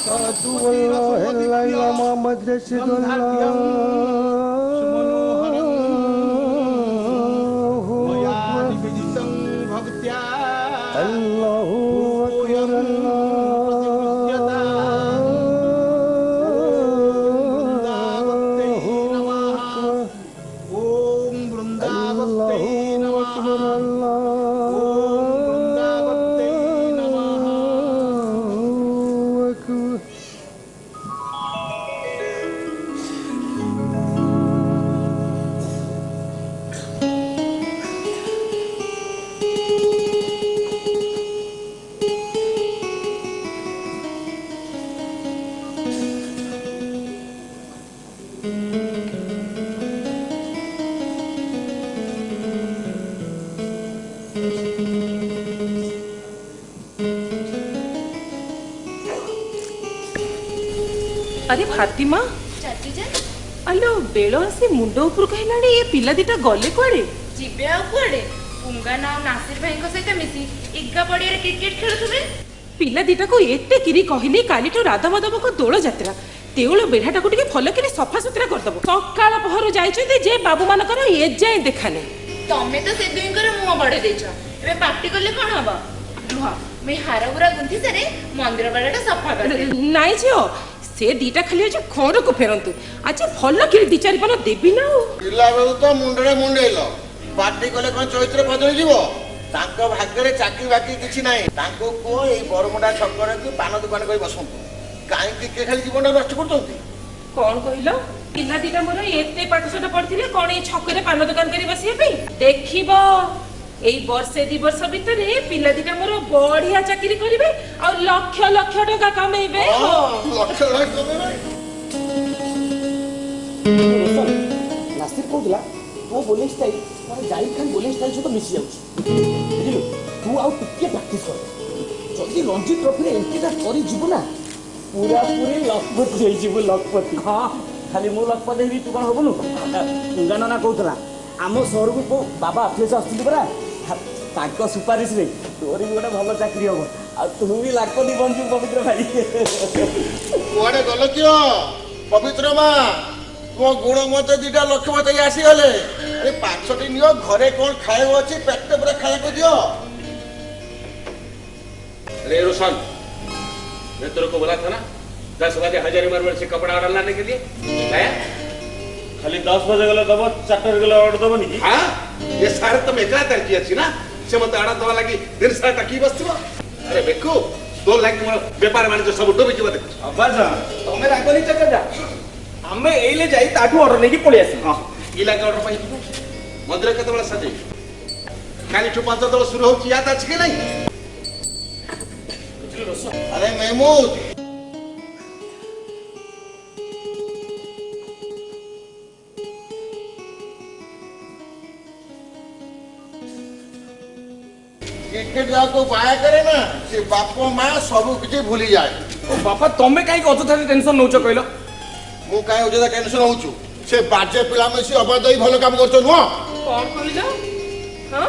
साधु अल्लाह मोहम्मद अरे फातिमा अलो बेल आसी मुंड उपर कहलाणी ये पिला दिटा गले कुआडे जिबे आ कुआडे पुंगा ना नासिर भाई को सहित मिसी इग्गा पड़िया रे क्रिकेट खेलुथबे पिला दिटा को एते किरी कहली काली तो राधा माधव को दोल यात्रा तेउल बेढ़ाटा को टिके फल किरी सफा सुतरा कर दबो सकाळ पहर जाइछते जे बाबू मानकर ए जाय देखाने तमे तो से दुईकर मुंह बडे देछ एबे पार्टी करले कोन हबा रुहा मैं हारगुरा गुंथि सरे मंदिर बाड़ाटा सफा कर दे नाइ जियो से दीटा खाली आज घर को फेरंतु आज फल किरी दी चारि पान देबी ना पिला बेलु तो मुंडरे मुंडेलो पार्टी कले कोन चरित्र बदली जीवो तांको भाग्यरे चाकरी बाकी किछि नाही तांको को ए बरमुडा छकरे कि पान दुकान करी बसंतु काहे कि के खाली जीवन नष्ट करतंती कौन कहिलो पिला दीटा मोर एते पाठशाठ पढ़थिले कोन ए छकरे पान दुकान करी बसिए पे देखिबो एई वर्षे दी वर्ष भितर पिला दीटा मोर बढ़िया चाकरी करिवे और लक्ष लक्ष टका कमेइबे लक्ष लक्ष कमेइबे नासिर कहला तो बोलिंग स्टाइल माने जाहिद खान बोलिंग स्टाइल से तो मिसी जाउछ बुझिलु तू आउ टिके प्रैक्टिस कर जल्दी रणजी ट्रॉफी रे एंट्रीटा करी जिवो ना पूरा पूरी लखपति होई जिवो लखपति हां खाली मो लखपति हेबी तू कोन होबनु तुंगा नाना कहतला आम शहर को बाबा अखिलेश आसुली परा ताको सुपारिश रे तोरी भी गोटे भल चाकरी हबो आ तू भी लाखपति बनजु पवित्र भाई कुआडे गल कियो पवित्र मां मो गुण मते दिटा लक्ष्य मते आसी गले अरे 5टी नियो घरे कोन खाइबो अछि पेट पूरा खाया को दियो अरे रोशन मैं तेरे को बोला था ना 10 बजे हजारी मार्बल से कपड़ा ऑर्डर लाने के लिए आया खाली 10 बजे गले दबो 4 गले ऑर्डर दबो नी हां ये सारे तो मेकला तरकी अछि ना से मत आडा दवा लागि दिन सारा टकी बसथिबो अरे बेकू 2 लाख मोर व्यापार वाणिज्य सब डूबी जीव देख अब्बा जा तमे रागनी चक जा हमें एइले जाई ताठू ऑर्डर नेकी पळी आसी हां ई लाख ऑर्डर पाई मंदिर कते बला सजे काली ठु 5 दल शुरू होची याद अछि के नहीं अरे महमूद क्रिकेट को बाया करे ना से बाप मां सब किछि भूली जाए ओ बापा तमे काई अजथा टेंशन नउछ कहलो मु काई अजथा टेंशन होउछु से बाजे पिला में से अबादई भलो काम करछो नुवा कौन कहिलो हां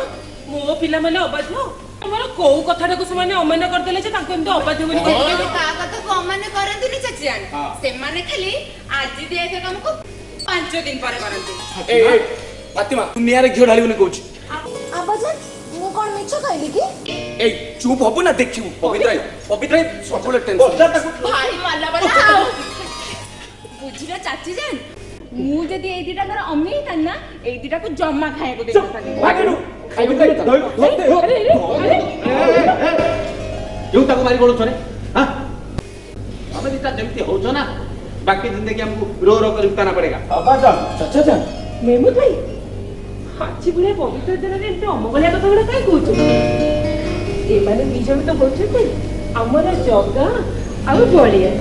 मो पिला माने अबाध हमर को कथाटा को समान अमान्य कर देले जे तांको एमते अबाध बोली कहले ता कथा को अमान्य करंती नि चाचियान से माने खाली आज दिए थे काम को 5 दिन पर करंती ए फातिमा तू नियारे घियो ढालिबने कहूछ आबाजन मु कोन मिछ कहली की ए चुप हबो ना देखिबो पवित्र सबले टेंशन भाई माला वाला बुझिरा चाची जान मु जदी ए दिटा कर अम्मी तन्ना ए दिटा को जम्मा खाए को देता तानी भागेनु खाइबे अरे क्यों ताको मारी बोलछ रे हां हमें दिता जेमती हो छ ना बाकी जिंदगी हमको रो रो कर बिताना पड़ेगा अब्बा जान चाचा जान मेमू भाई हाची बुले पवित्र दिन रे एते अमगलिया कथा गुडा काई कहू ए माने निजम तो होछते हमर जगा आ बलिया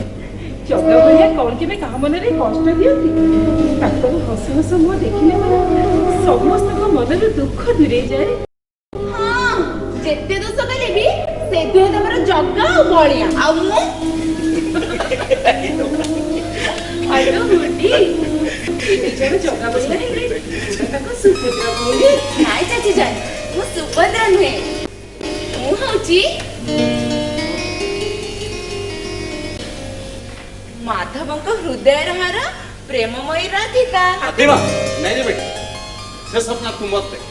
जगा बलिया कोन के में कहा मन रे कष्ट दियती ताको हस हस मो देखिले मन समस्त को मन रे दुख दूरे जाए हां जेते दोष कले भी से दुहे तमर जगा आ बलिया आ मु आलो गुडी निजम जगा बलिया रे ताको ସୁଭଦ୍ରା ଭଉଣୀ। ନାଇଁ ଚାଚୀ ଜାନ ମୁଁ ସୁଭଦ୍ରା ନୁହେଁ ମୁଁ ହଉଛି ମାଧବଙ୍କ ହୃଦୟର ମାର ପ୍ରେମମୟୀ ରାଧିକା। फातिमा नहीं रे बेटी से सपना तू मत देख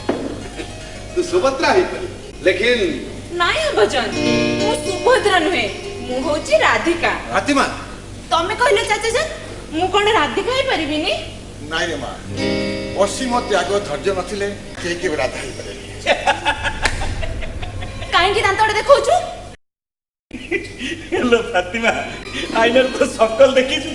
तू सुभद्रा ही पड़ी लेकिन ନାଇଁ ଅବଜାନ ମୁଁ ସୁଭଦ୍ରା ନୁହେଁ ମୁଁ ହଉଛି ରାଧିକା। फातिमा ତମେ କହିଲେ ଚାଚା ଜାନ ମୁଁ କଣ ରାଧିକା ହେଇପାରିବିନି? ନାଇଁ ରେ ମା ଅସୀମ ତ୍ୟାଗ ଧୈର୍ଯ୍ୟ ନଥିଲେ କେହି କେବେ ରାଧା ହେଇପାରେନି। କାହିଁକି ଦାନ୍ତ ଗୋଟେ ଦେଖଉଛୁ? हेलो फातिमा आइनर तो सकल देखिछु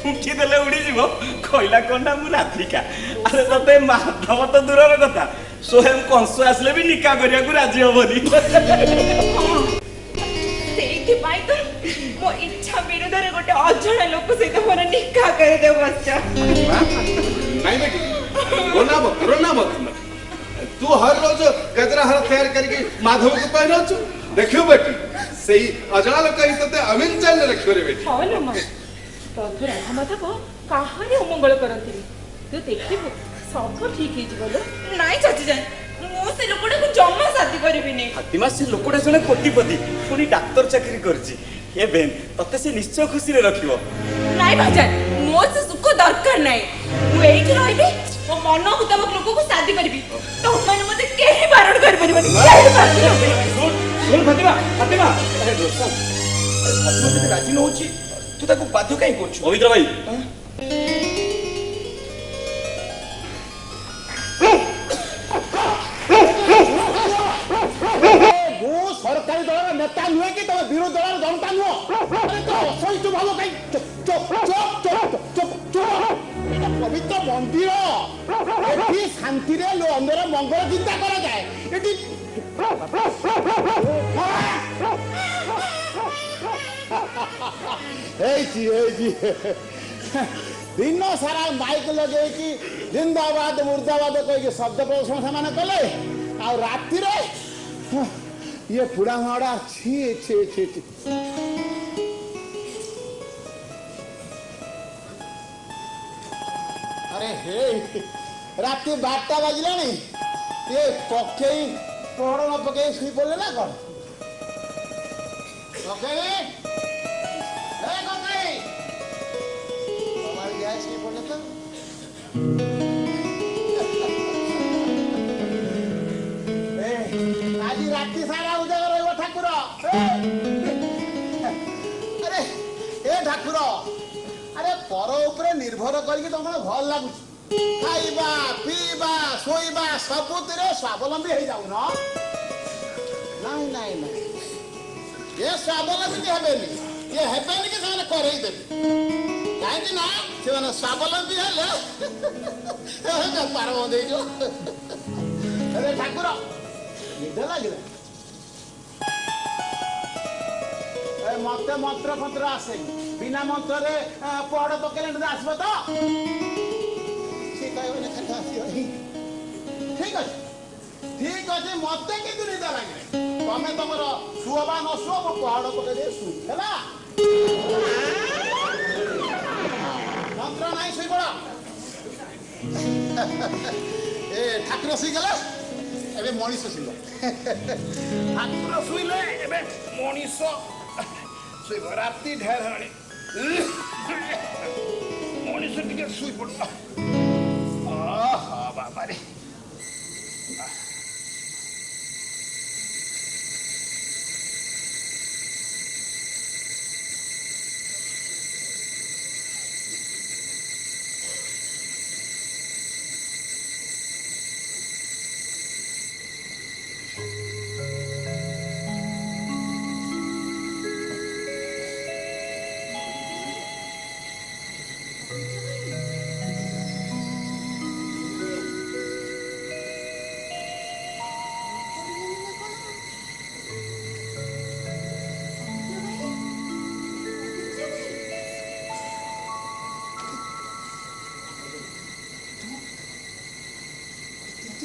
उठी देले उड़ी जीवो कहला कोना मु राधिका अरे तते माधव तो दूरर कथा स्वयं कंस आसले भी निका करिया को राजी होबनी ସେଇଥିପାଇଁ ତ ମୋ ଇଚ୍ଛା ବିରୁଦ୍ଧରେ ଗୋଟେ ଅଜଣା ଲୋକ ସହିତ ମୋର ନିକା କରିଦେବ ବଚ୍ଚ। नहीं बेटी रोना मत तू हर रोज गजरा हर तैयार करके माधव को पहना छु देखियो बेटी सही अजଣା लोक ही तते अमीन चल रखियो रे बेटी। ହଁ ଲୋ ମା ପ୍ରଭୁ ରାଧା ମାଧବ କାହାରି ଅମଙ୍ଗଳ କରନ୍ତିନି। ତୁ ଦେଖିବୁ ସବୁ ଠିକ ହେଇଯିବ ଲୋ। ନାଇଁ ଚାଚୀ ଜାନ ମୁଁ ସେ ଲୋକଟାକୁ ଜମା ସାଥି କରିବିନି। फातिमा से लोकटा जने कोटिपति पुनी डाक्टर चाकरी करछि ए बेन तते से निश्चय खुशी रे रखिबो। ନାଇଁ ଭାଇଜାନ ମୋ ସେ ସୁଖ ଦରକାର ନାହିଁ ମୁଁ ଏଇଠି ରହିବି ମୋ ମନ ମୁତାବକ ଲୋକକୁ ସାଥି କରିବି ତମମାନେ ମତେ କେହି ବାରଣ କରିପାରିବନି। सुन सुन फातिमा फातिमा अरे दोस्त अरे फातिमा जब राजी न होची तू ताको बाध्य काई करछु पवित्र भाई ମୁଁ ସରକାରୀ ଦଳର ନେତା ନୁହେଁ କି ତମେ ବିରୋଧୀ ଦଳର ଜନତା ନୁହଁ। ଆରେ ତ ଅସହିଷ୍ଣୁ ଭାବ କାଇଁ ଏଇଟା ପବିତ୍ର ମନ୍ଦିର ଏଠି ଶାନ୍ତିରେ ଅନ୍ୟର ମଙ୍ଗଳ ଚିନ୍ତା କରାଯାଏ। ଏଠି ହେଇଛି ଦିନ ସାରା ମାଇକ ଲଗେଇକି ଜିନ୍ଦାବାଦ ମୁର୍ଦାବାଦ କହିକି ଶବ୍ଦ ପ୍ରଦର୍ଶନ ସେମାନେ କଲେ ଆଉ ରାତିରେ ये पुड़ा माड़ा छी छी छी छी अरे हे राति 12टा बाजिलानी ये पकेई पहड़ न पकेई सुई पड़ले ना कौन पकेई ए पकेई हमारे गया सुई पड़ले तो आज राति सारा उजागर रहिबो ठाकुर अरे ए ठाकुर अरे पर ऊपर निर्भर करके तुमको भल लागुच खाइबा पीबा शोइबा सबुतिरे स्वावलंबी हो जाऊ ना नहीं नहीं नहीं ये स्वावलंबी हेबेनी ये हेबेनी कि ସେମାନେ करेई देबे काहेकि ना ସେମାନେ स्वावलंबी हेले बेपार बंद हो जो अरे ठाकुर निद लगे मत मंत्र फंत्र आसे बिना मंत्र पहड़ पकेले आसब तो ठीक अच्छे ठीक अच्छे मत कि निद लगे तमें तुम शुभ बा न शुभ पहाड़ पकड़ शु मंत्र नहीं शुई पड़ ए ठाकुर शुई गले एबे मनीष शुइल ठाकुर शुइले एबे मनीष शुइब राति ढेर हेलाणी मनीष टिके शुई पड़ बाबा रे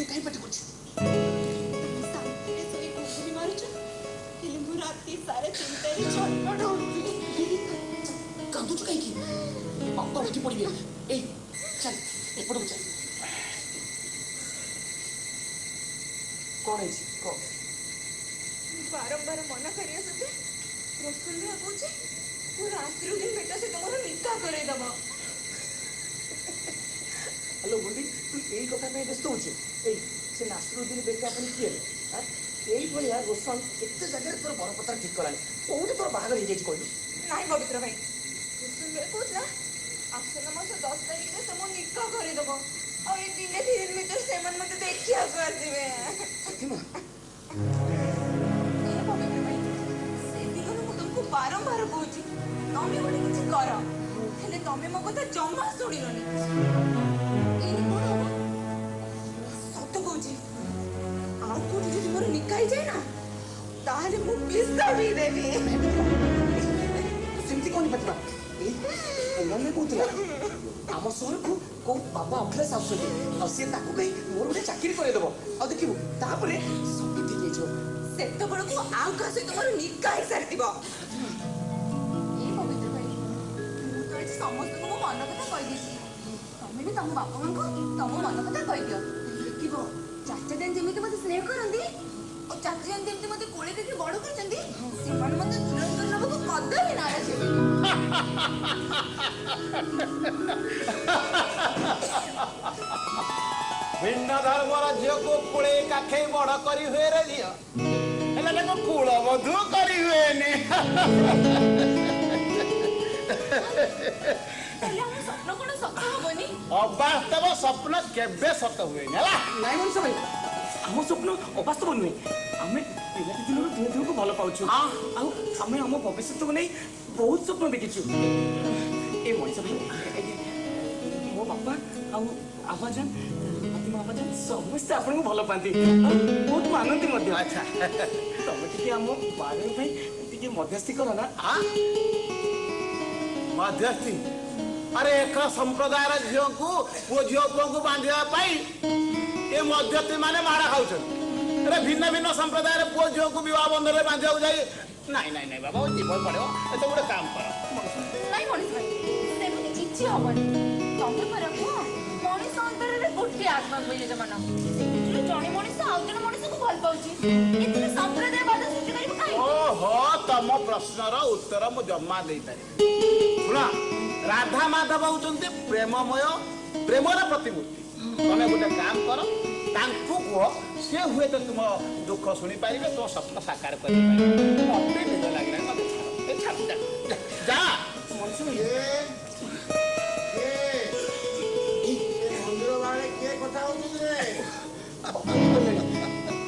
कहीं पट कुछ कांदू कहीं की पापा उठी पड़ी ए चल एपड़ चल କ'ଣ ହେଇଛି କହ। ବାରମ୍ବାର ମନା କରିବା ସତ୍ତ୍ୱେ ରସଲ କହୁଛି ମୁଁ ରାତିରୁ ଦିନ ବେଟା ସେ ତମର ନିକା କରେଇଦବ। ହ୍ୟାଲୋ ଗୁଣ୍ଡି, ତୁ ଏଇ କଥା ପାଇଁ ବ୍ୟସ୍ତ ହଉଛୁ? ଏଇ ସେ ନାସିରୁଦ୍ଦିନ ବେଟା ଆପଣ କିଏ? এইଭଳିଆ ରୋଶନ କେତେ ଜାଗାରେ ତୋର ବରପତ୍ର ଠିକ୍ କଲାଣି। କୋଉଠି ତୋର ବାହାଘର ହେଇଯାଇଛି କହିଲୁ? ନାଇଁ ପବିତ୍ର ଭାଇ, ରସଲ କହୁଥିଲା ଆସନ୍ତା ମାସ 10 ତାରିଖରେ ସେ ମୋ ନିକା କରେଇଦବ। ଆଉ ଏଇ ଦିନେ 3 ଦିନ ଭିତରେ ସେମାନେ ମତେ ଦେଖିବାକୁ ଆସିବେ। ସତ୍ୟମା, ପବିତ୍ର ଭାଇ, ସେଦିନରୁ ମୁଁ ତମକୁ ବାରମ୍ବାର କହୁଛି ତମେ ଗୋଟେ କିଛି କର, ହେଲେ ତମେ ମୋ କଥା ଜମା ଶୁଣିଲନି। ଏଇନେ କଣ ହବ? ସତ କହୁଛି, ଆଉ କୋଉଠି ଯଦି ମୋର ନିକା ହେଇଯାଏ ନା, ତାହେଲେ ମୁଁ ବିଷ ପିଇଦେବି। ସେମିତି କହନି ପ୍ରତିଭା। ଏଇ ପୁନମେ କହୁଥିଲା ଆମ ସହରକୁ କୋଉ ବାବା ଅଖିଳେଶ ଆସୁଛନ୍ତି, ଆଉ ସିଏ ତାକୁ କହି ମୋର ଗୋଟେ ଚାକିରି କରେଇଦବ। ଆଉ ଦେଖିବୁ ତାପରେ ସବୁ ଠିକ୍ ହେଇଯିବ। ସେତେବେଳକୁ ଆଉ କାହା ସହିତ ମୋର ନିକା ହେଇସାରିଥିବ। ଏ ପବିତ୍ର ଭାଇ, ମୁଁ ତ ଆଜି ସମସ୍ତଙ୍କୁ ମୋ ମନ କଥା କହିଦେଇଛି। ତମେ ବି ତମ ବାପା ମାଙ୍କୁ ତମ ମନ କଥା କହିଦିଅ। ଦେଖିବ ଚାଚା ଯାନ ଯେମିତି ମତେ ସ୍ନେହ କରନ୍ତି ଆଉ ଚାଚା ଯାନ ଯେମିତି ମତେ କୋଳେ ଦେଖି ବଡ କରିଛନ୍ତି, ସେମାନେ ମତେ ଦୁଲନ କରି ନେବାକୁ କଦାପି ନାରାଜ ହେବେନି। ଭିନ୍ନ ଧର୍ମର ଝିଅକୁ କୋଳେ କାଖେଇ ବଡ କରି ହୁଏ ରେ ଝିଅ, ହେଲେ ତାକୁ କୂଳ ମଧ୍ୟ କରି ହୁଏନି। ହେଲେ ଆମ ସ୍ୱପ୍ନ କଣ ସତ ହବନି? ଅବାସ୍ତବ ସ୍ୱପ୍ନ କେବେ ସତ ହୁଏନି ହେଲା। ନାଇଁ ମଣିଷ ଭାଇ, ଆମ ସ୍ୱପ୍ନ ଅବାସ୍ତବ ନୁହେଁ। ଆମେ ପିଲାଟି ଦିନରୁ ଦୁହେଁ ଦୁହିଁକୁ ଭଲ ପାଉଛୁ, ଆଉ ଆମେ ଆମ ଭବିଷ୍ୟତକୁ ନେଇ ବହୁତ ସ୍ୱପ୍ନ ଦେଖିଛୁ। ଏ ମଣିଷ ଭାଇ, ମୋ ବାପା ଆଉ ଆବାଜାନ ଆବାଜାନ ସମସ୍ତେ ଆପଣଙ୍କୁ ଭଲ ପାଆନ୍ତି, ଆଉ ବହୁତ ମାନନ୍ତି ମଧ୍ୟ। ଆଚ୍ଛା, ତମେ ଟିକେ ଆମ ବାହାଘର ପାଇଁ ଟିକେ ମଧ୍ୟସ୍ଥି କର ନା। ମଧ୍ୟସ୍ଥି? ଆରେ ଏକ ସମ୍ପ୍ରଦାୟର ଝିଅକୁ ପୁଅ ଝିଅ ପୁଅଙ୍କୁ ବାନ୍ଧିବା ପାଇଁ ଏ ମଧ୍ୟସ୍ଥି ମାନେ ମାଡ଼ ଖାଉଛନ୍ତି। ଆରେ ଭିନ୍ନ ଭିନ୍ନ ସମ୍ପ୍ରଦାୟର ପୁଅ ଝିଅକୁ ବିବାହ ବନ୍ଧନରେ ବାନ୍ଧିବାକୁ ଯାଇ ନାଇଁ ନାଇଁ ନାଇଁ ବାବା, ଯିବାକୁ ପଡ଼ିବ। ଏତ ଗୋଟେ କାମ କର। ନାଇଁ ମଣିଷ ଭାଇ, ସେମିତି କିଛି ହବନି। ତମେ ପରା କୁହ ମଣିଷ ଅନ୍ତରରେ ଗୋଟିଏ ଆତ୍ମା ବିରାଜମାନ। ସେଥିରୁ ଜଣେ ମଣିଷ ଆଉ ଜଣେ ମଣିଷକୁ ଭଲ ପାଉଛି, ଏଥିରେ ସମ୍ପ୍ରଦାୟ ବାଦ ସୃଷ୍ଟି କରିବ କାହିଁକି? ଓହୋ, ତମ ପ୍ରଶ୍ନର ଉତ୍ତର ମୁଁ ଜମା ଦେଇପାରିବି। ଶୁଣ, ରାଧା ମାଧବ ହଉଛନ୍ତି ପ୍ରେମମୟ, ପ୍ରେମର ପ୍ରତିମୂର୍ତ୍ତି। ତମେ ଗୋଟେ କାମ କର, ତାଙ୍କୁ କୁହ, ସେ ହୁଏତ ତୁମ ଦୁଃଖ ଶୁଣିପାରିବେ, ତୁମ ସ୍ୱପ୍ନ ସାକାର କରିପାରିବେ। ମତେ ନିଦ ଲାଗିଲାଣି, ମତେ ଛାଡ, ଯା। ମଣିଷ ଭାଇ, ମନ୍ଦିର ବାହାରେ କିଏ କଥା ହଉଛନ୍ତି ରେ?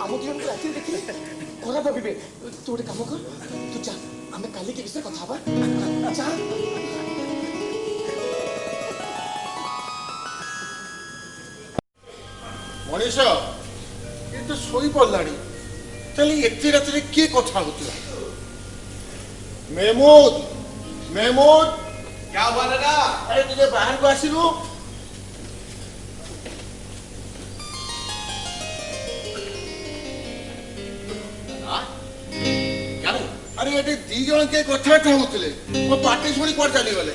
ଆମ ଦୁଜଣଙ୍କୁ ରାତିରେ ଦେଖିଲେ ଖରାପ ଭାବିବେ। ତୁ ଗୋଟେ କାମ କର, ତୁ ଯା, ଆମେ କାଲି କି ବିଷୟରେ କଥା ହବା। ଯା। ମଣିଷ କିନ୍ତୁ ଶୋଇପଡ଼ିଲାଣି, ତାହେଲେ ଏତେ ରାତିରେ କିଏ କଥା ହଉଥିଲା? ମେହମୁଦ, ମେହମୁଦ, क्या हुआ दादा? ଆରେ ଟିକେ ବାହାରକୁ ଆସିବୁ। क्या हुआ? ଆରେ ଏଠି ଦି ଜଣ କିଏ କଥାବାର୍ତ୍ତା ହଉଥିଲେ, ମୋ ପାଟି ଶୁଣି କୁଆଡେ ଚାଲିଗଲେ।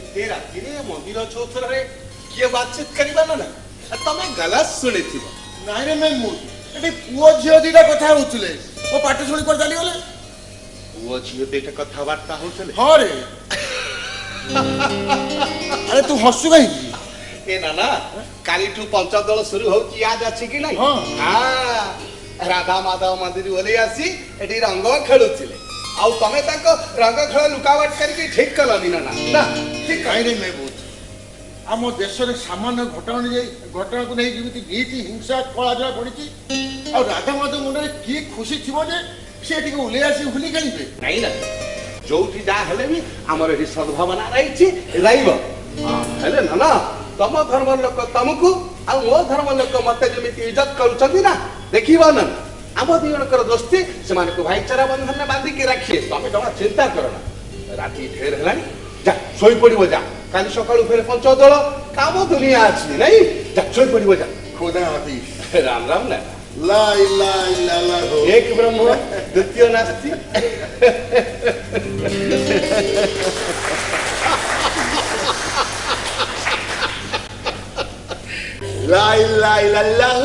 ଏତେ ରାତିରେ ମନ୍ଦିର ଚୌଥରେ କିଏ ବାତଚିତ କରିବାଲ ନା? ତମେ ଗଲତ ଶୁଣିଥିବ। ନାଇଁ ରେ ମେହମୁଦ, ଏଠି ପୁଅ ଝିଅ ଦିଟା କଥା ହଉଥିଲେ, ମୋ ପାଟି ଶୁଣି କୁଆଡେ ଚାଲିଗଲେ। ପୁଅ ଝିଅ ଦିଟା କଥାବାର୍ତ୍ତା ହଉଥିଲେ। ହଁ ରେ। ଆରେ ତୁ ହସୁ କାହିଁକି? ଏ ନା ନା, କାଲିଠୁ ପଞ୍ଚଦଳ শুরু হচ্ছে, याद ଅଛି କି ନାଇଁ? ହଁ। ରାଧା ମାଧବ ମନ୍ଦିର ଓହ୍ଲେଇ ଆସି ଏଠି ରଙ୍ଗ ଖେଳୁଥିଲେ, ଆଉ ତମେ ତାଙ୍କ ରଙ୍ଗ ଖେଳ ଲୁକାବାଟ କରିକି ଠିକ କଲନି ନା? ନା ଠିକ କାହିଁ ରେ ମେହମୁଦ, ଆମ ଦେଶରେ ସାମାନ୍ୟ ଘଟଣାକୁ ନେଇ ଯେମିତି ନୀତି ହିଂସା କଳାଜଳା ପଡିଛି, ଆଉ ରାଧା ମାଧବ ମୁଣ୍ଡରେ କି ଖୁସି ଥିବ ଯେ ସେ ଟିକେ ଓହ୍ଲେଇ ଆସି ହୋଲି ଖେଳିବେ। ନାଇଁ ନା, ଯୋଉଠି ଯାହା ହେଲେ ବି ଆମର ଏଠି ସଦ୍ଭାବନା ରହିଛି, ରହିବ। ହେଲେ ନା ନା, ତମ ଧର୍ମର ଲୋକ ତମକୁ ଆଉ ମୋ ଧର୍ମ ଲୋକ ମତେ ଯେମିତି ଇଜ୍ଜତ କରୁଛନ୍ତି ନା, ଦେଖିବ ନା ଆମ ଦି ଜଣଙ୍କର ଦୋସ୍ତି ସେମାନଙ୍କୁ ଭାଇଚାରା ବନ୍ଧନରେ ବାନ୍ଧିକି ରାଖିଏ। ତମେ ଜମା ଚିନ୍ତା କର ନା। ରାତି ଢେର ହେଲାଣି, ଯା ଶୋଇପଡିବ, ଯା। କାଲି ସକାଳୁ ଫେରେ ପଞ୍ଚଦଳ କାମ ଦୁନିଆ ଅଛି, ନାଇଁ? ଯା ଶୋଇପଡିବ, ଯା। ଖୋଦା ହାଫିଜ। ରାମ ରାମ ନା। ଲା ଇଲାହା ଇଲ୍ଲାଲ୍ଲାହ। ଏକ ବ୍ରହ୍ମ ଦ୍ୱିତୀୟ ନାସ୍ତି। লা ইলাহা ইল্লাল্লাহ।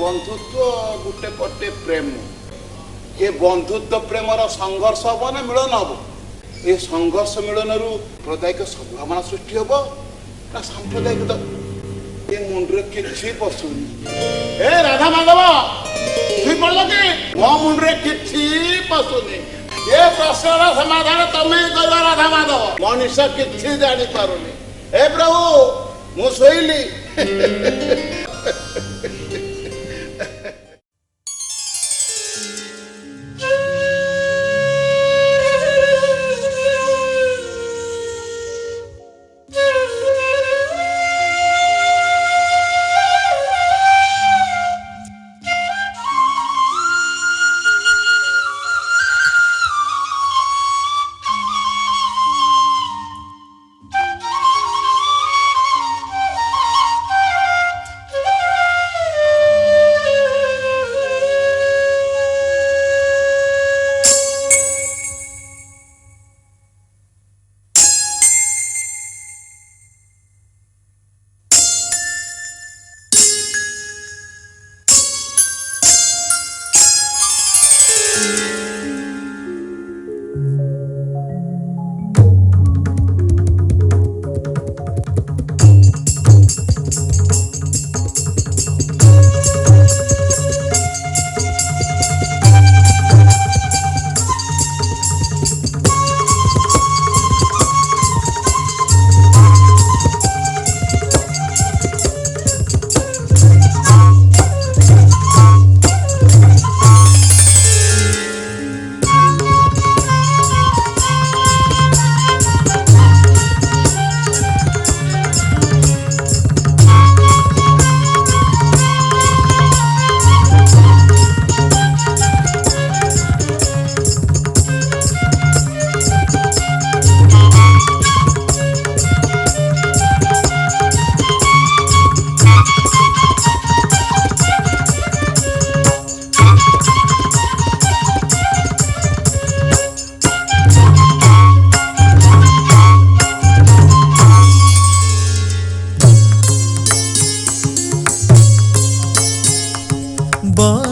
बंधुत्व गोटे पटे प्रेम ये बंधुत्व प्रेमर संघर्ष हम ना मिलन हम ये संघर्ष मिलन प्रदायिक सद्भावना सृष्टि हम ना सांप्रदायिक ये मुंडे किसी पशुनी ए राधा माधव तुई पड़ल कि मो मुंडे किसी पशुनी ये प्रश्न समाधान तमें कर राधा माधव मनुष्य किसी जानी पारुनी ए प्रभु मु शोइली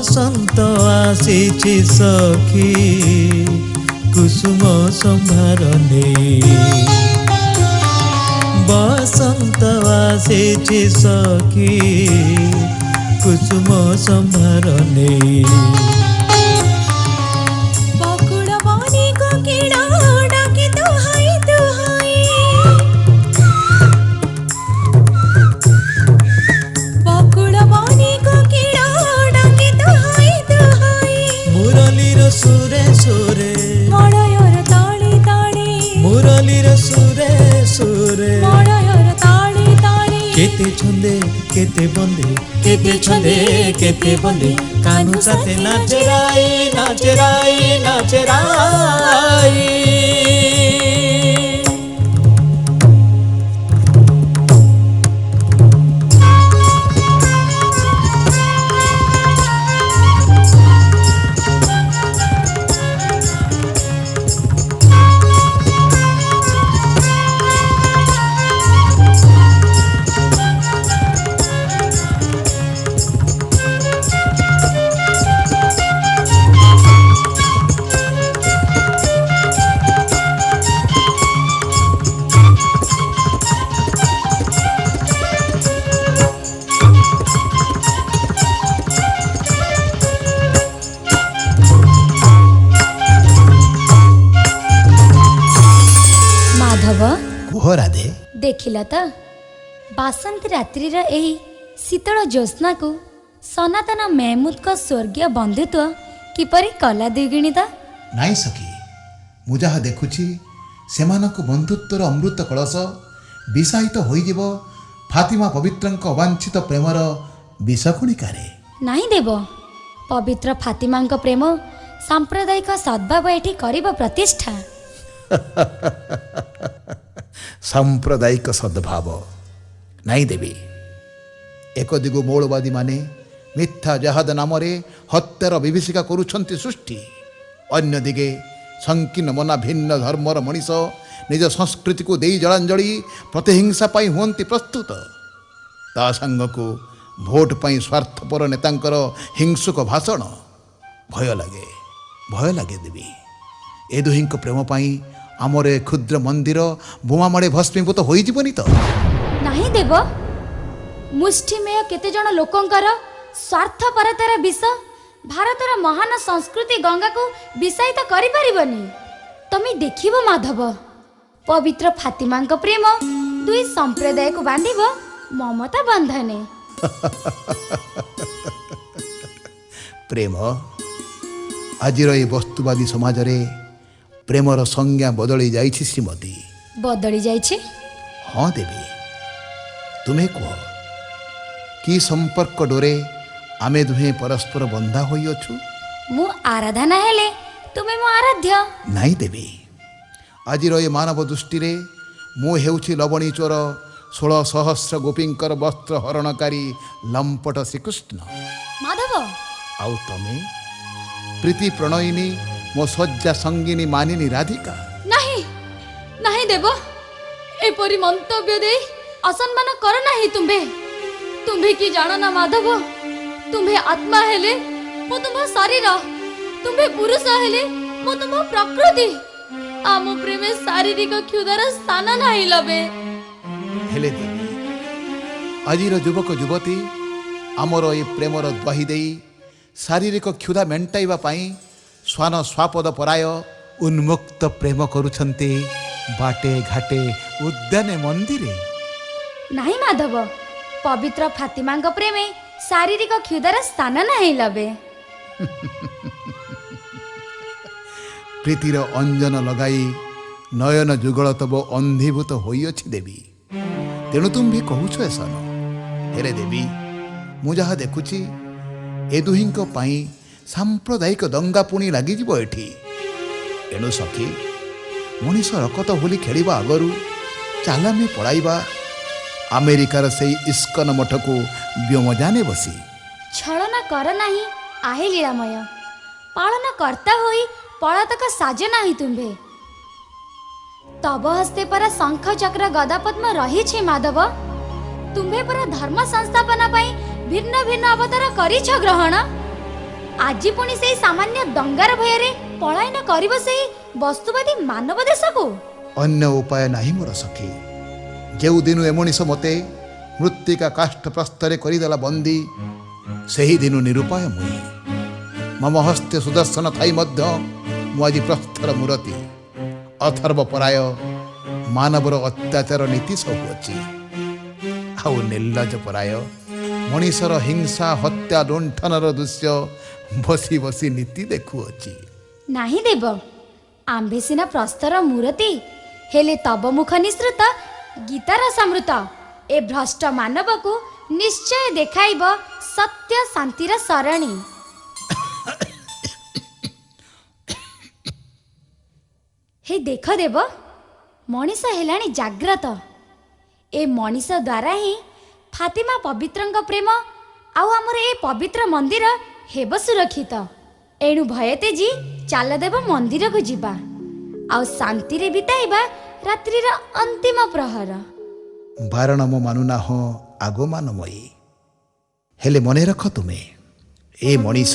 बसंत आसीछि सखी कुसुम संभार ने बसंत आसीछि सखी कुसुम संभार ने सुरे सुरे मड़यर ताली ताली मुरलीर सुरे सुरे मड़यर ताली ताली केते छंदे केते बंदे केते छंदे केते बंदे कानू साथे नाचराई नाचराई नाचराई राधे देखिल तो बासंती रात्रि एही शीतल ज्योत्स्ना को सनातन महमूद को स्वर्गीय बंधुत्व किपरि कला द्विगुणित नाई सखी मु जहा देखुची सेमानक बंधुत्वर अमृत कलश विषायित होइजिव फातिमा पवित्रंक अवांछित प्रेमर विषखुणिकारे नाही देव पवित्र फातिमा प्रेम सांप्रदायिक सद्भाव एठी करिब प्रतिष्ठा सांप्रदायिक सद्भाव नाई देवी एक दिगु मौलवादी माने मिथ्या जहाद नाम हत्यार विभीषिका करुछंती सृष्टि अन्य दिगे संकीर्ण मना भिन्न धर्मर मनीष निज संस्कृति को देई जलांजलि प्रतिहिंसा पाई हुंती प्रस्तुत ता संग को ଭୋଟ ପାଇଁ ସ୍ୱାର୍ଥପର ନେତାଙ୍କର ହିଂସୁକ ଭାଷଣ ଭୟ ଲାଗେ ଦେବୀ। ଏ ଦୁହିଁଙ୍କ ପ୍ରେମ ପାଇଁ ଆମର ଏ କ୍ଷୁଦ୍ର ମନ୍ଦିର ବୋମାମାଡ଼େ ଭସ୍ମୀଭୂତ ହୋଇଯିବନି ତ? ନାହିଁ ଦେବ, ମୁଷ୍ଟିମେୟ କେତେଜଣ ଲୋକଙ୍କର ସ୍ୱାର୍ଥପରତାର ବିଷ ଭାରତର ମହାନ ସଂସ୍କୃତି ଗଙ୍ଗାକୁ ବିଷାୟିତ କରିପାରିବନି। ତମେ ଦେଖିବ ମାଧବ, ପବିତ୍ର ଫାତିମାଙ୍କ ପ୍ରେମ ଦୁଇ ସମ୍ପ୍ରଦାୟକୁ ବାନ୍ଧିବ ମମତା ବନ୍ଧନେ। ପ୍ରେମ ଆଜିର ଏ ବସ୍ତୁବାଦୀ ସମାଜରେ ପ୍ରେମର ସଂଜ୍ଞା ବଦଳି ଯାଇଛି ଶ୍ରୀମତୀ। ବଦଳି ଯାଇଛି? ହଁ ଦେବୀ, ତୁମେ କୁହ, କି ସମ୍ପର୍କ ଡୋରେ ଆମେ ଦୁହେଁ ପରସ୍ପର ବନ୍ଧା ହୋଇଅଛୁ? ମୁଁ ଆରାଧନା ହେଲେ ତୁମେ ମୋ ଆରାଧ୍ୟ। ନାଇଁ ଦେବୀ, ଆଜିର ଏ ମାନବ ଦୃଷ୍ଟିରେ ମୁଁ ହେଉଛି ଲବଣୀ ଚୋର, 16,000 ଗୋପୀଙ୍କର ବସ୍ତ୍ର ହରଣକାରୀ ଲମ୍ପଟ ଶ୍ରୀକୃଷ୍ଣ। ମାଧବ, ଆଉ ତମେ ପ୍ରୀତି ପ୍ରଣୟିନୀ, ମୋ ଶଯ୍ୟା ସଙ୍ଗିନୀ ମାନିନୀ ରାଧିକା। ନାହିଁ ନାହିଁ ଦେବ, ଏପରି ମନ୍ତବ୍ୟ ଦେଇ ଅସମ୍ମାନ କର ନାହିଁ। ତୁମ୍ଭେ କି ଜାଣ ନା ମାଧବ, ତୁମ୍ଭେ ଆତ୍ମା ହେଲେ ମୁଁ ତୁମ୍ଭ ଶରୀର, ତୁମ୍ଭେ ପୁରୁଷ ହେଲେ ମୁଁ ତୁମ୍ଭ ପ୍ରକୃତି। ଆମ ପ୍ରେମେ ଶାରୀରିକ କ୍ଷୁଧାର ସ୍ଥାନ ନାହିଁ ଲବେ। ହେଲେ ଦେବୀ, ଆଜିର ଯୁବକ ଯୁବତୀ ଆମର ଏ ପ୍ରେମର ଦ୍ୱାହି ଦେଇ ଶାରୀରିକ କ୍ଷୁଧା ମେଣ୍ଟାଇବା ପାଇଁ ଶ୍ୱାନ ସ୍ୱାପଦ ପରାୟ ଉନ୍ମୁକ୍ତ ପ୍ରେମ କରୁଛନ୍ତି ବାଟେ ଘାଟେ ଉଦ୍ୟାନେ ମନ୍ଦିରେ। ନାହିଁ ମାଧବ, ପବିତ୍ର ଫାତିମାଙ୍କ ପ୍ରେମେ ଶାରୀରିକ କ୍ଷୁଧାର ସ୍ଥାନ ନାହିଁ ଲବେ। ପ୍ରୀତିର ଅଞ୍ଜନ ଲଗାଇ ନୟନ ଯୁଗଳ ତବ ଅନ୍ଧୀଭୂତ ହୋଇଅଛି ଦେବୀ, ତେଣୁ ତୁମ୍ଭେ କହୁଛ ଏସନ। ହେଲେ ଦେବୀ, ମୁଁ ଯାହା ଦେଖୁଛି ଏ ଦୁହିଁଙ୍କ ପାଇଁ ସାମ୍ପ୍ରଦାୟିକ ଦଙ୍ଗା ପୁଣି ଲାଗିଯିବ ଏଠି। ଏଣୁ ସଖୀ, ମଣିଷ ରକତ ହୋଲି ଖେଳିବା ଆଗରୁ ଚାଲ ଆମେ ପଳାଇବା ଆମେରିକାର ସେଇ ଇସ୍କନ ମଠକୁ ବ୍ୟୋମଯାନେ ବସି। ଛଳନା କର ନାହିଁ ଆହେ ଲୀଳାମୟ, ପାଳନ କର୍ତ୍ତା ହୋଇ ପଳାତକ ସାଜ ନାହିଁ ତୁମ୍ଭେ। ତବ ହସ୍ତେ ପରା ଶଙ୍ଖ ଚକ୍ର ଗଦା ପଦ୍ମ ରହିଛି ମାଧବ। ତୁମ୍ଭେ ପରା ଧର୍ମ ସଂସ୍ଥାପନ ପାଇଁ ଭିନ୍ନ ଭିନ୍ନ ଅବତାର କରିଛ ଗ୍ରହଣ। ଆଜି ପୁଣି ସେଇ ସାମାନ୍ୟ ଦଙ୍ଗାର ଭୟରେ ପଳାୟନ କରିବ ସେହି ବସ୍ତୁବାଦୀ ମାନବ ଦେଶକୁ। ଅନ୍ୟ ଉପାୟ ନାହିଁ ମୋର ସଖୀ। ଯେଉଁଦିନୁ ଏ ମଣିଷ ମୋତେ ମୃତ୍ତିକା କାଷ୍ଠ ପ୍ରସ୍ତରେ କରିଦେଲା ବନ୍ଦୀ, ସେହିଦିନୁ ନିରୁପାୟ ମୁଇଁ। ମମ ହସ୍ତେ ସୁଦର୍ଶନ ଥାଇ ମଧ୍ୟ ମୁଁ ଆଜି ପ୍ରସ୍ତର ମୂରତି। ଅଥର୍ବ ପରାୟ ମାନବର ଅତ୍ୟାଚାର ନୀତି ସବୁଅଛି, ଆଉ ନିର୍ଲଜ ପରାୟ ମଣିଷର ହିଂସା ହତ୍ୟା ଲୁଣ୍ଠନର ଦୃଶ୍ୟ ବସି ବସି ନୀତି ଦେଖୁଅଛି। ନାହିଁ ଦେବ, ଆମ୍ଭେ ସିନା ପ୍ରସ୍ତର ମୂରତି, ହେଲେ ତବ ମୁଖ ନିସୃତ ଗୀତାର ସମୃତ ଏ ଭ୍ରଷ୍ଟ ମାନବକୁ ନିଶ୍ଚୟ ଦେଖାଇବ ସତ୍ୟ ଶାନ୍ତିର ସରଣୀ। ହେ ଦେଖ ଦେବ, ମଣିଷ ହେଲାଣି ଜାଗ୍ରତ। ଏ ମଣିଷ ଦ୍ୱାରା ହିଁ ଫାତିମା ପବିତ୍ରଙ୍କ ପ୍ରେମ ଆଉ ଆମର ଏ ପବିତ୍ର ମନ୍ଦିର ହେବ ସୁରକ୍ଷିତ। ଏଣୁ ଭୟ ତେଜି ଚାଲ ଦେବ ମନ୍ଦିରକୁ ଯିବା, ଆଉ ଶାନ୍ତିରେ ବିତାଇବା ରାତ୍ରିର ଅନ୍ତିମ ପ୍ରହର। ବାରଣ ମୋ ମାନୁନାହ ଆଗମାନମୟୀ, ହେଲେ ମନେ ରଖ ତୁମେ, ଏ ମଣିଷ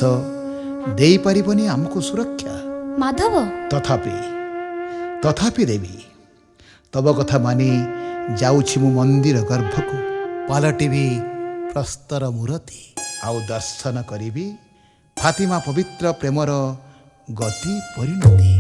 ଦେଇପାରିବନି ଆମକୁ ସୁରକ୍ଷା। ମାଧବ, ତଥାପି ଦେବୀ, ତବ କଥା ମାନି ଯାଉଛି ମୁଁ ମନ୍ଦିର ଗର୍ଭକୁ। ପାଲଟିବି ପ୍ରସ୍ତର ମୂରତି, ଆଉ ଦର୍ଶନ କରିବି ଫାତିମା ପବିତ୍ର ପ୍ରେମର ଗତି ପରିଣତି।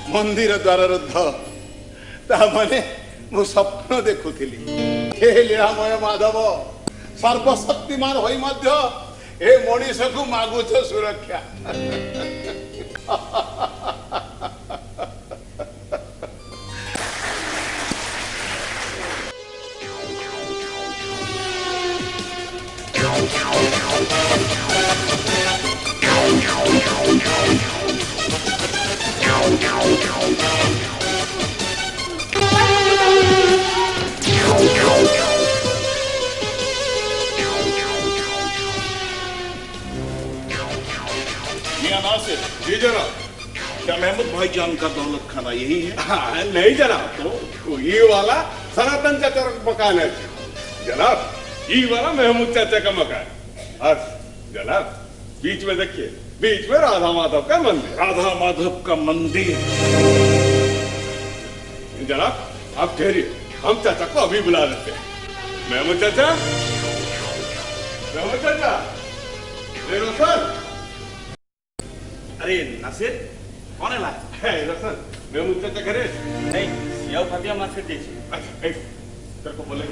ମନ୍ଦିର ଦ୍ୱାର ରୁଦ୍ଧ, ତା ମାନେ ମୁଁ ସ୍ୱପ୍ନ ଦେଖୁଥିଲି। ହେ ଲୀଳାମୟ ମାଧବ, सर्वशक्तिमान होई मध्य ए मनीष को मागुछ सुरक्षा। मियां नासिर। जी जनाब। क्या महमूद भाईजान का दौलत खाना यही है? हाँ, नहीं जनाब, तो ये वाला सनातन चाचा का मकान है जनाब, ये वाला महमूद चाचा का मकान। और जनाब बीच में देखिए, बीच में राधा माधव का मंदिर। राधा माधव का मंदिर। जनाब आप ठहरिए, हम चाचा को अभी बुला लेते हैं। महमूद चाचा, महमूद चाचा, रोशन। अरे नासिर कौन है ला? रोशन, महमूद चाचा घरे नहीं, यह फतिया नासिर दीजिए। अच्छा, एक तेरे को बोले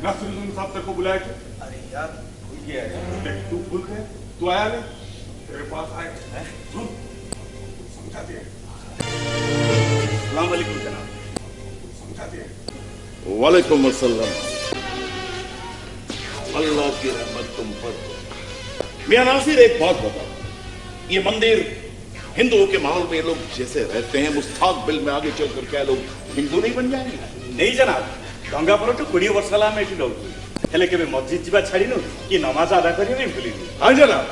नासिरुद्दीन साहब तेरे को बुलाया क्या? अरे यार भूल गया है। देख तू भूल गया, तू आया नहीं, तेरे पास आए सुन, समझा दिया। अस्सलाम वालेकुम जनाब। समझा दिया। वालेकुम अस्सलाम। अल्लाह की रहमत तुम पर हो। मियां नासिर एक बात बताओ, ये मंदिर हिंदुओं के माहौल में लोग जैसे रहते हैं, मुस्तकबिल में आगे चलकर क्या लोग हिंदू नहीं बन जाएंगे? नहीं जनाब, गंगा पर 20 वर्ष होला हम एठी रहू, हेले केबे मस्जिद जीवा छाड़ीनु कि नमाज अदा करियो नहीं भूलिनु। हाँ जनाब,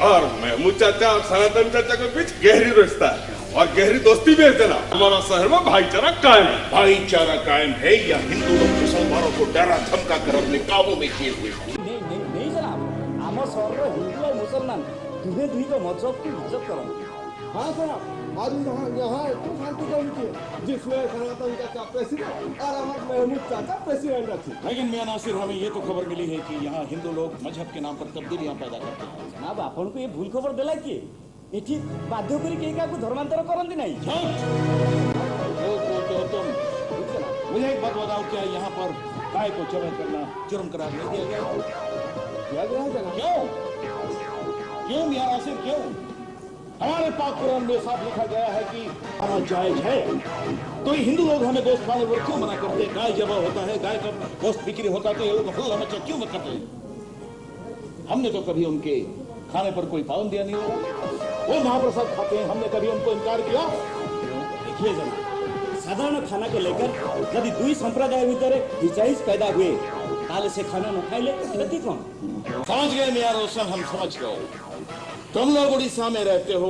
और महमूद चाचा और सनातन चाचा के बीच गहरी रिश्ता है और गहरी दोस्ती भी है जनाब। हमारा शहर में भाईचारा कायम है। भाईचारा कायम है या हिंदू लोग मुसलमानों को डरा धमका कर अपने काबू में किए हुए? नहीं जनाब, आम सहर हिंदू और मुसलमान दुहे दुही को मजहब की इज्जत करो। हाँ जनाब, आज यहाँ एकदम शांति कमेटी है जिसमें सनातन चाचा प्रेसिडेंट और हमारे महमूद चाचा प्रेसिडेंट रखी। लेकिन मियां नासिर, हमें ये तो खबर मिली है कि यहाँ हिंदू लोग मजहब के नाम पर तब्दीलियां पैदा करते हैं। जनाब आपन को ये भूल खबर दिला किए? एठी बाध्य करी के काकू धर्मांतर करंती नहीं। मुझे एक बात बताओ, क्या यहाँ पर गाय को जबह करना जुर्म करार नहीं दिया गया? दिया गया है जनाब। क्यों मियां नासिर, क्यों? हमारे पाक कुरान में साफ लिखा गया है कि खाना जायज है, तो ये हिंदू लोग हमें गोश्त खाने पर क्यों मना करते हैं? गाय जबह होता है, गाय का गोश्त बिक्री होता है, तो ये लोग हल्ला मचा क्यों मत करते हैं? हमने तो कभी उनके खाने पर कोई पाबंदियां नहीं होगा। वो महाप्रसाद खाते हैं, हमने कभी उनको इनकार किया? देखिए जनाब, साधारण खाना को लेकर यदि दुई संप्रदाय भीतर हिचाइज पैदा हुए ताले से खाना न खाइले क्षति कौन? समझ गए मियां रोशन, हम समझ गए। तुम लोग उड़ीसा में रहते हो,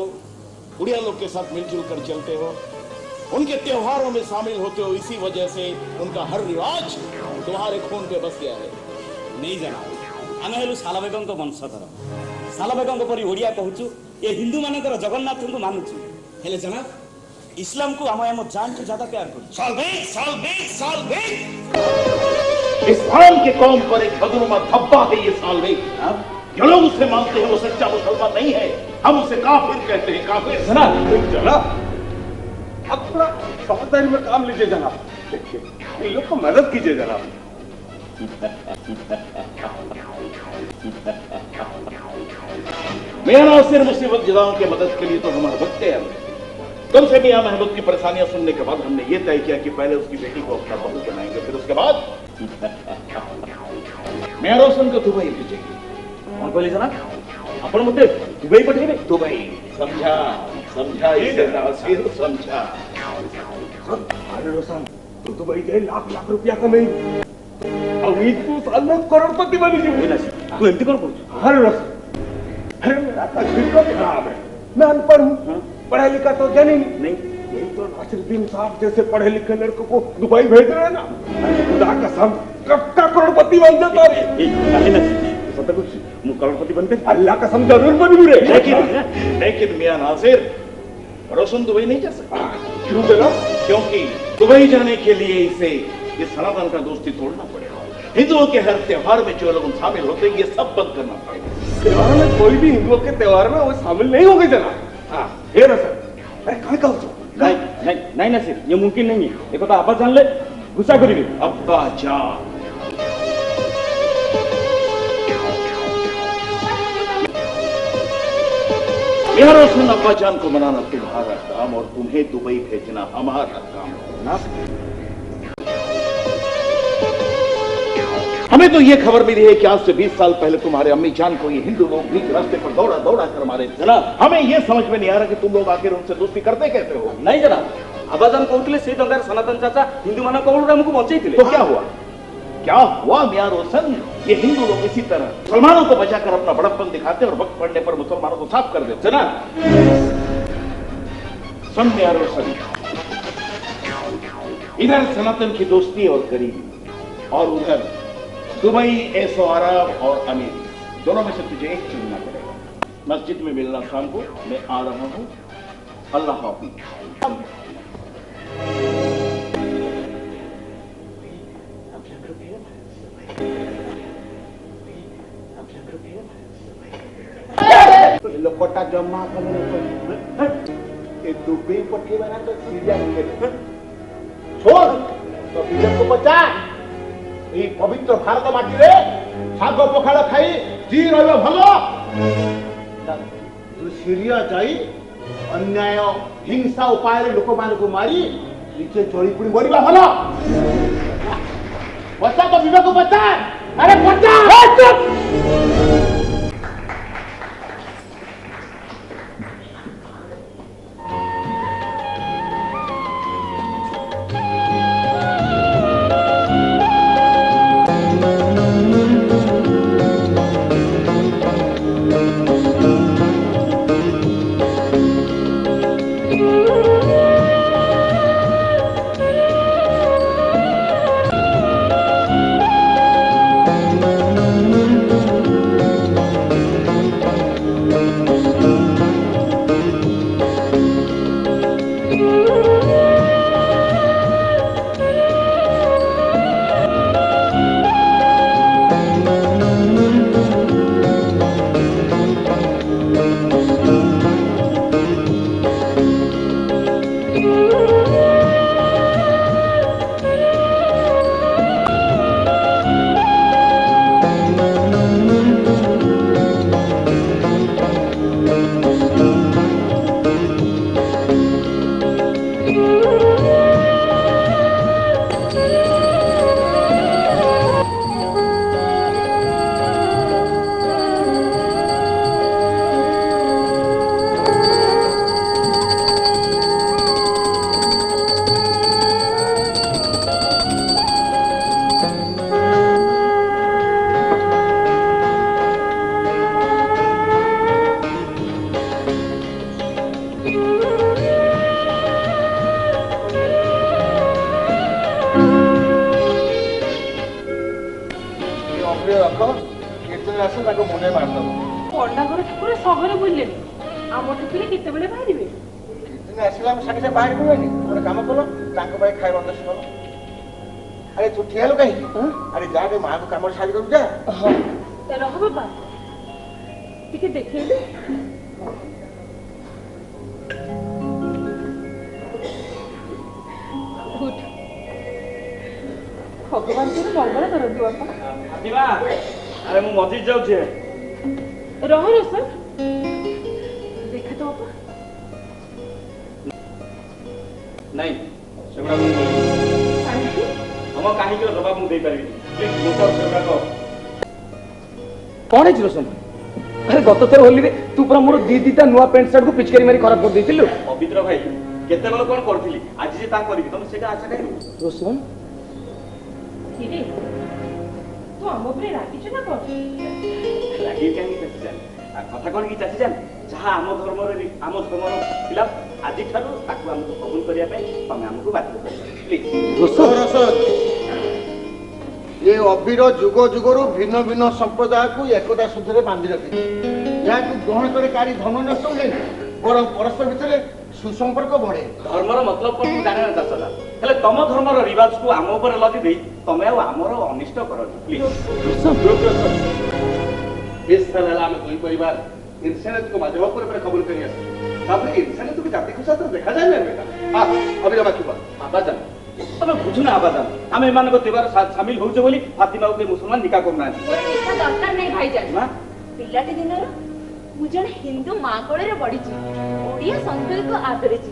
उड़िया लोग के साथ मिलजुल कर चलते हो, उनके त्योहारों में शामिल होते हो, इसी वजह से उनका हर रिवाज तुम्हारे खून पे बस गया है। नहीं जनाब, आमे हेलु साला बेगम को वंशधर, साला बेगम को परी ओडिया कहूचु, ये हिंदू मानकर जगन्नाथ को मानुचु, हेले जनाब इस्लाम को आम जान से ज्यादा प्यार करूँ। इस्लाम के कौम पर एक बदनुमा धब्बा है ये सालवेग। जो लोग उसे मानते हैं वो सच्चा मुसलमान नहीं है, हम उसे काफिर कहते हैं, काफिर। जनाब आप थोड़ा समझदारी में काम लीजिए जनाब, देखिए इन लोग को मदद कीजिए जनाब। मियां नासिर, मुसीबत जदाओं की मदद के लिए तो हमारे वक्त है। तुमसे मियां महमूद की परेशानियां सुनने के बाद हमने ये तय किया कि पहले उसकी बेटी को अपना बहू बनाएंगे, फिर उसके बाद मियां रोशन को दुबई भेजेंगे। कौन बोले जनाब, अपन मते दुबई पठेबे? दुबई, समझा समझा इसे नासिर, समझा। अरे रोशन, तो दुबई गए लाख रुपया कमाई, अमीर तू साल में करोड़पति बनी जी। तू एमती कर बोल? अरे रोशन, अरे मेरा तकदीर खराब है, मैं अनपढ़ हूँ, पढ़ा लिखा तो जाने नहीं। यही तो नासिरुद्दीन साहब जैसे पढ़े लिखे लड़कों को दुबई भेज रहे हैं ना, खुदा कसम कब का करोड़पति बन जाता है। करोड़पति बनते अल्लाह कसम जरूर बनू रे। लेकिन मियां नासिर, रोशन दुबई नहीं जा सकता। क्यों जनाब? क्योंकि दुबई जाने के लिए इसे ये सनातन का दोस्ती तोड़ना पड़ेगा। हिंदुओं के हर त्योहार में जो लोग शामिल होते हैं ये सब बंद करना पड़ेगा। त्योहार में कोई भी हिंदुओं के त्योहार में वो शामिल नहीं होंगे जनाब। हाँ हे रोशन, अरे कहाँ का नहीं नासिर, ये मुमकिन नहीं है। देखो तो अब्बा जान ले गुस्सा करेंगे। अब्बा जान यार रोशन अब्बाजान को मनाना तुम्हारा काम और तुम्हें दुबई भेजना हमारा काम है ना। हमें तो ये खबर मिली है कि आज से 20 साल पहले तुम्हारे अम्मी जान को ये हिंदू लोग बीच रास्ते पर दौड़ा दौड़ा कर मारे थे। जनाब हमें ये समझ में नहीं आ रहा कि तुम लोग आखिर उनसे दोस्ती करते कैसे हो। नहीं जनाब, आबाजान कहते से दंगार सनातन चाचा हिंदू मान हमको बचे। तो क्या हुआ, क्या हुआ मियां रोशन? ये हिंदू लोग इसी तरह मुसलमानों को बचाकर अपना बड़प्पन दिखाते और वक्त पड़ने पर मुसलमानों को साफ कर देते। जनाब सुन मियां रोशन, इधर सनातन की दोस्ती और करीबी और उधर दुबई ऐसो अरब और अमीर, दोनों में से तुझे एक चुनना पड़ेगा। मस्जिद में मिलना शाम को, मैं आ रहा हूं। अल्लाह हाफिज। ଲୋକଟା ଜମା ଏ ଦୁବେଇ ପଠେଇବା ନା ତ ସିରିଆ ଶୁଣ ତ ବିଜୟକୁ ପଚାର এই পবিত্র ভারত মাটিরে শাগ পখাଳ খাই জি রহিব ভাল। তু সিরিয়া যাই ଅନ୍ୟାୟ ହିଂସା ଉପାୟରେ ଲୋକମାନଙ୍କୁ ମାରି ନିଜେ ଜଳି ପୁଣି ମରିବା ଭଲ। ପଚା ତ ବିବେକକୁ ପଚାର। ଆରେ ପଚା। अरे तू ठिया कहीं अरे जाके माँ को कम सारी करू जा रह बाबा टिके देखे भगवान तेरे मंगल करंतु बापा। हाथीबा अरे मु मस्जिद जाऊ छे रह रोशन देखा तो बापा नहीं सेगुड़ा हम कहीं जवाब मुझे पारि प्लीज कौन है रोशन? अरे गत थर होली रे तू पूरा मोर दी दीटा नुआ पैंट शर्ट को पिचकारी मारी खराब कर देथिलु। पवित्र भाई केते बेल कोन करथिली आज जे ता करिबी तुम सेटा आशा काई रोशन किरे तू हम ऊपर रागी छ ना कोन रागी काई चाची जान आ कथा कोन की चाची जान जहा आम धर्म खिलाफ आज ठारू ताकू हमको कबूल करिया पे तमे हमको बात कर प्लीज रोशन ये अबीर जुग जुगरु भिन्न भिन्न संप्रदाय को एकता सूत्र बांधि रखे यहाँ ग्रहण करे कारी धर्म नष्ट हुए बर परस्पर भितर सुसंपर्क बढ़े। धर्मर मतलब पर तू जाने ना चाचा हेले तम धर्मर रिवाज को आम ऊपर लदी दे तमे आ हमर अनिष्ट कर प्लीज। इस साल हम दुई परिवार इंसानियत को माध्यम पर कबूल करी आस तापर इंसानियत को जाति को साथ देखा जाए ना बेटा। हां अभी जमा की बात आबाजान तमे बुझु ना आबाजान हम एमान को त्योहार शामिल होउछे बोली फातिमा के मुसलमान निकाह करना ओरे निका दरकार नहीं भाईजान पिल्लाटी दिनर ମୁଁ ଜଣେ ହିନ୍ଦୁ ମା କୋଳରେ ବଢିଛି ଓଡ଼ିଆ ସଂସ୍କୃତିକୁ ଆଦରିଛି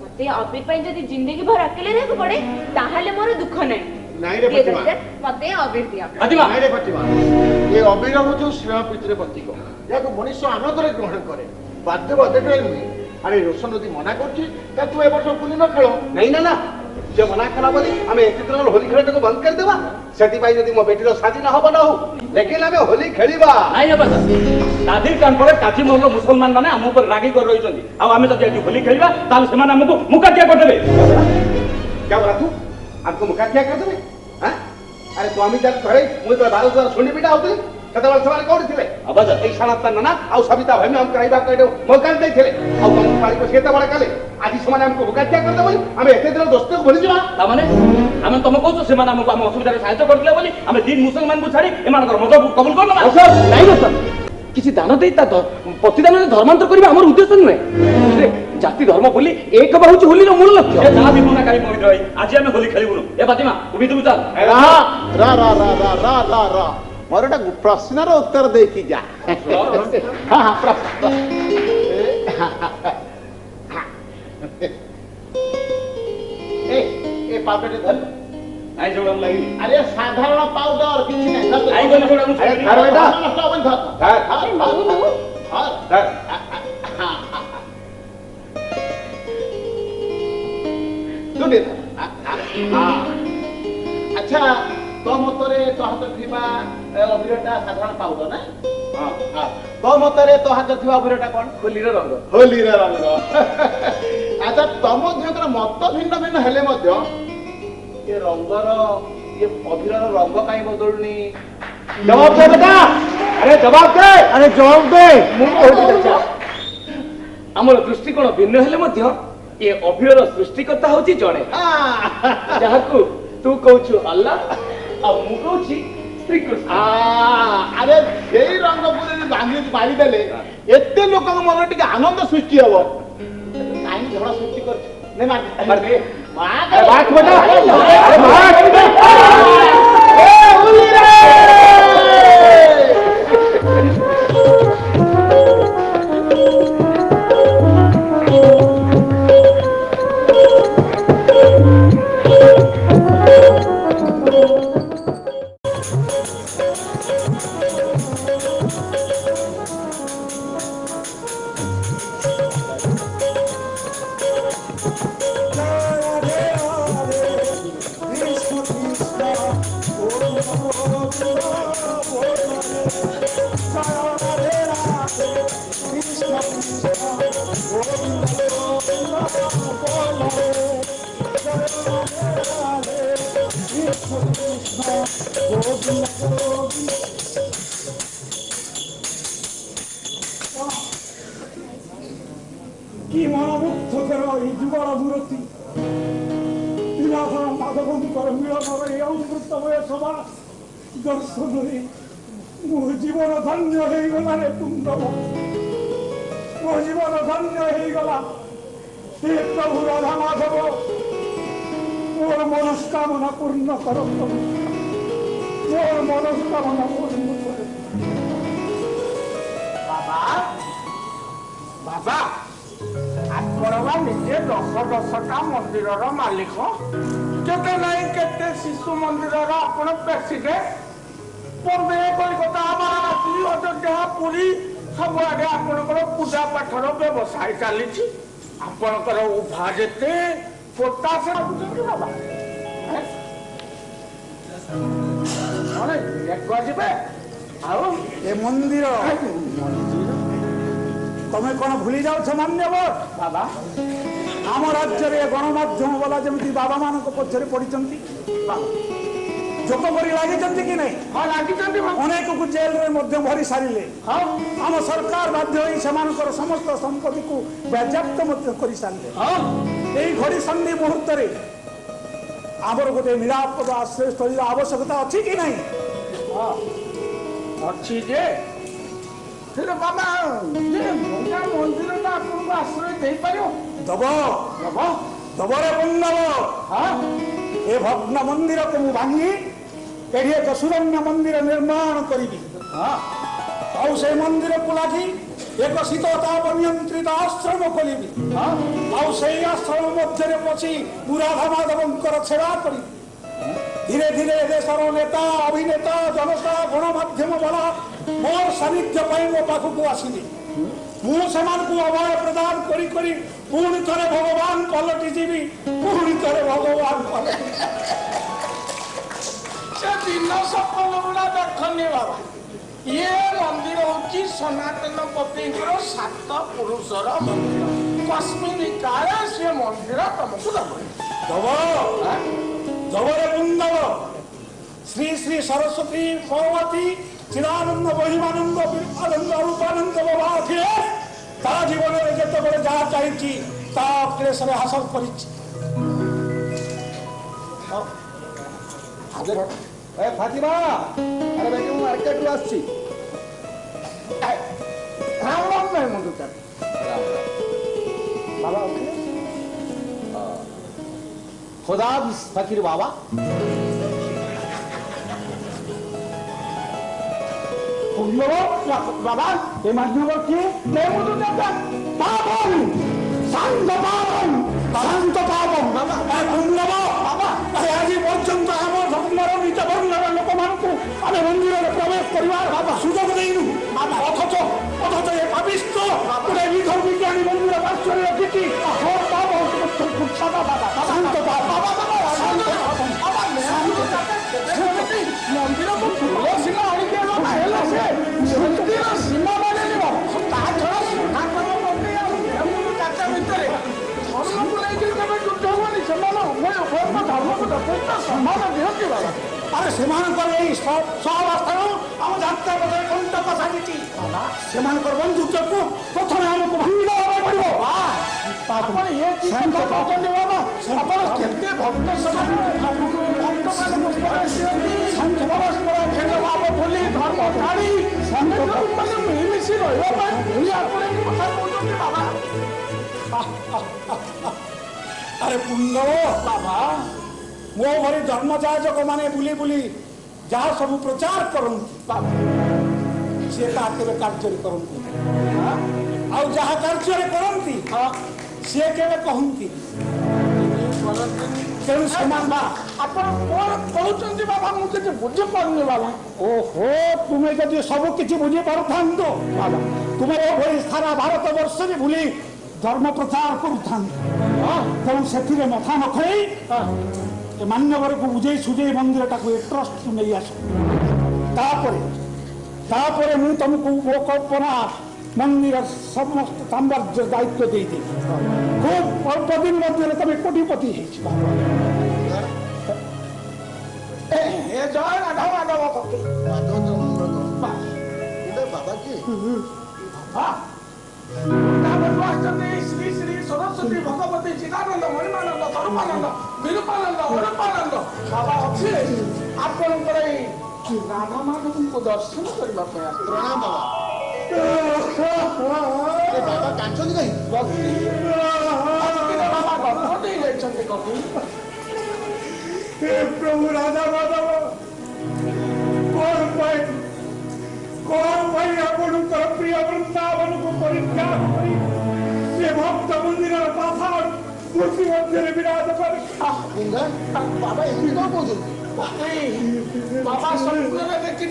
ମତେ ଅବିର ପାଇଁ ଯଦି ଜିନ୍ଦଗି ଭର ଅକେଲେ ରହିବାକୁ ପଡେ ତାହେଲେ ମୋର ଦୁଃଖ ନାହିଁ ନାଇଁ ରେ ପ୍ରତିମା ମତେ ଅବିର ଦିଅ ନାଇଁ ରେ ପ୍ରତିମା ଏ ଅବିର ହଉଛି ସ୍ନେହ ପ୍ରୀତିର ପ୍ରତୀକ ଯାହାକୁ ମଣିଷ ଆନନ୍ଦରେ ଗ୍ରହଣ କରେ ବାଧ୍ୟ ବାଧ୍ୟରେ ନୁହେଁ ଆରେ ରୋଶନ ଯଦି ମନା କରୁଛି ତାହେଲେ ତୁ ଏ ବର୍ଷ ହୋଲି ନ ଖେଳ नहीं ना ना जो मना कला बोली हमें एक तरह होली खेलने को बंद कर देवा सेति पाई यदि मो बेटी रो शादी ना हो ना हो लेकिन हमें होली खेलिबा नहीं हे बस दादी कान पर काठी मोर मुसलमान माने हम ऊपर रागी कर रही छथि आ हमें जब आज होली खेलिबा ताल से माने हमको मुकाटिया कर देबे क्या बोला तू हमको मुकाटिया कर देबे हां अरे तो आमी जब घरे मुई तो 12 द्वार सुनी बिटा होतली कतवाल सवाल कोड थिले अब ए सनातन ना आ सविता भाई में हम कहबा कहडो मौका दे थिले आ तुम पारी को सेता बड़ा काले आज समान हमको मुकाटिया कर देबो हम एते दिन दोस्त को भूली जवा ता माने हम तुम कहू से माने हमको हम असुविधा रे सहायता करले बोली हम दिन मुसलमान को छाड़ी एमान कर मजहब कबूल करना सर नहीं ना सर किसी दान दे ता प्रतिदान धर्मांतर करबा हमर उद्देश्य नुहे जाति धर्म बोली एक बहुच होली रो मूल लक्ष्य ए जा भी मना काई पवित्र होई आज हम होली खेलिबुनु ए फातिमा उभी तू चल रा रा रा रा रा रा रा मोर एक प्रश्नर उत्तर दे की जा हां हां प्रश्न ए पाउडर धर आई जोडम लागि अरे साधारण पाउडर किछि नै आई गन जोडम अरे धर बेटा धर धर सुने अच्छा तो मतरे तो हाथ थिबा अभिरटा साधारण पाउडर ना हां हां तो मतरे तो हाथ थिबा अभिरटा कोन होलीर रंग अच्छा तम दुकर मत भिन्न भिन्न हेले मध्य ये रंगर ये अभिरर रंग काई बदलनी जवाब दे बेटा अरे जवाब दे मु कहती चाचा हमर दृष्टिकोण भिन्न हेले मध्य ये अभियर सृष्टिकर्ता होची जणे जहाकू तू कहू अल्लाह आ मु कहू श्री कृष्ण अरे सेई रंग पुरे बांधी मारी देले एते लोक मन टिके आनंद सृष्टि हबो काई झगड़ा सृष्टि कर ने मार दे बात बेटा अरे बात ए होली रे কি মনোমুগ্ধকর এই যুগল মূর্তি লীলাধর মাধবঙ্কর মিলনর এই অমৃতময় সভা দর্শନରେ ମୋ ଜୀବନ ଧନ୍ୟ ହେଇଗଲା ରେ କୁନ୍ଦବ ମୋ ଜୀବନ ଧନ୍ୟ ହେଇଗଲା ହେ ପ୍ରଭୁ ରାଧା ମାଧବ ମୋର ମନସ୍କାମନା ପୂର୍ଣ୍ଣ କର ପ୍ରଭୁ ମୋର ମନସ୍କାମନା ପୂର୍ଣ୍ଣ କର बाबा बाबा आपणवा निजे 10-10टा मंदिरर मालिक केते नहीं केते शिशु मंदिरर आपण प्रेसिडेंट बम्बे कोलकाता महाराष्ट्र अयोध्या पुरी सब आगे आपणकर पूजा पाठर व्यवसाय चली आपणकर उभा जेते पोटास बाबा ଯିବେ ଆଉ ଏ ମନ୍ଦିର ତମେ କଣ ଭୁଲି ଯାଉଛ ମାନ୍ୟବର ବାବା ଆମ ରାଜ୍ୟରେ ଗଣମାଧ୍ୟମ ବାଲା ଯେମିତି ବାବା ମାନଙ୍କ ପଛରେ ପଡିଛନ୍ତି ଯୋଗ କରି ଲାଗିଛନ୍ତି କି ନାହିଁ ହଁ ଲାଗିଛନ୍ତି ଅନେକକୁ ଜେଲରେ ମଧ୍ୟ ଭରି ସାରିଲେ ହଁ ଆମ ସରକାର ବାଧ୍ୟ ହୋଇ ସେମାନଙ୍କର ସମସ୍ତ ସମ୍ପତ୍ତିକୁ ବାଜ୍ୟାପ୍ତ ମଧ୍ୟ କରିସାରିଲେ ହଁ ଏଇ ଘଡ଼ି ସନ୍ଧି ମୁହୂର୍ତ୍ତରେ ଆମର ଗୋଟେ ନିରାପଦ ଆଶ୍ରୟସ୍ଥଳୀର ଆବଶ୍ୟକତା ଅଛି କି ନାହିଁ ଅଛି ଯେ ହେଲେ ବାବା ମନ୍ଦିରଟା ଆପଣଙ୍କୁ ଆଶ୍ରୟ ଦେଇପାରିବ ଦବ ଦବ ଦବରେ ବନ୍ଦବ ହଁ ଏ ଭଗ୍ନ ମନ୍ଦିରକୁ ମୁଁ ଭାଙ୍ଗି ଏଠି ଏକ ସୁରମ୍ୟ ମନ୍ଦିର ନିର୍ମାଣ କରିବି ହଁ ଆଉ ସେ ମନ୍ଦିରକୁ ଲାଗି एक शीतताप नियंत्रित आश्रम खोलिबि आउ सेई आश्रम मध्य पशि मु राधा माधवंकर सेवा करी धीरे धीरे देशर नेता अभिनेता जनता गणमाध्यम वाला मोर सानिध्य मो पाखक आसिले मुझे अभय प्रदान करी पुणी थे भगवान पलटि जीवी पुणी थे भगवान से दिन सफल गुड़ा देखनी बाबा ये मंदिर हूँ सनातन कपिंकर 7 पुरुषर मंदिर कश्मीरी काय से मंदिर तुमको जबरे बुंदव श्री श्री सरस्वती भगवती चिदानंद महिमानंद आनंद रूपानंद बाबा थे ता जीवन में जिते बड़े जहाँ चाहिए ता क्लेश हासिल कर फातिमा अरे भाई ମୁଁ ମାର୍କେଟରୁ ଆସିଛି राम राम नहीं मुझे बाबा खुदा फकीर बाबा बाबा ये माध्यम किए मैं मुझे पावन शांत पावन शांत पावन बाबा बाबा आज पर्यंत आम धर्मर नीच वर्णर लोक मानू आम मंदिर में प्रवेश करवा सुजोग देनु अथच ये पापिष्ट गोटे विधर विज्ञानी मंदिर पार्श्वर रखी शांत मंदिर को फूल सीमा आणिक सीमा बने ता छड़ा सुधाक्रम चाचा भितर धर्म को लेकर केवे युद्ध होनी से धर्म को सम्मान दिहती बाबा अरे से सहवस्थान आम जात्रा बदल कंटक साजी से बंधुत्व को प्रथम आमको भांगा पड़ो ଆପଣ ଏ କି କଥା କହୁଛନ୍ତି ବାବା ଆପଣ କେତେ ଭକ୍ତ ପରସ୍ପର ଖେଳ ଭାବ ଭୁଲି ଧର୍ମ ଛାଡ଼ି ମାନେ ମିଳିମିଶି ରହିବା ପାଇଁ ଭୁଲି ଆପଣ ଏ କଥା କହୁଛନ୍ତି ବାବା ଆରେ ପୁଣ୍ଡ ବାବା ମୋ ଭଳି ଧର୍ମଯାଜକ ମାନେ ବୁଲି ବୁଲି ଯାହା ସବୁ ପ୍ରଚାର କରନ୍ତି ବାବା ସେ ତାହା କେବେ କାର୍ଯ୍ୟରେ କରନ୍ତି ଆଉ ଯାହା କାର୍ଯ୍ୟରେ କରନ୍ତି सी केवे कहती तेणु समान बा आपण कौन कहते बाबा मुझे बुझी पारे बाबा ओहो तुम्हें जब सब किसी बुझी पारता बाबा तुम्हें ये सारा भारत वर्ष भी भूली धर्म प्रचार करूँ तेणु से मथा न खई मान्यवर को बुझे सुझे मंदिर टाक ट्रस्ट नहीं आस मु तुमको मो कल्पना मंदिर समस्त साम्राज्य दायित्व दे खूब अल्प दिन मध्य तुम कोटिपति श्री श्री सरस्वती भगवती चिदानंद महिमानंद धर्मानंद विरूपानंद अरूपानंद बाबा अच्छे आपंकर राधा माधव को दर्शन करने प्रणाम बाबा बाबा कांचन कहीं प्रभु राधा माधव कौन भाई अपन प्रिय वृंदावन को परित्याग करी से भक्त मंदिर पाथर मूर्ति मध्य विराज कर बाबा एमती कौन बोझ बाबा स्वप्न देखी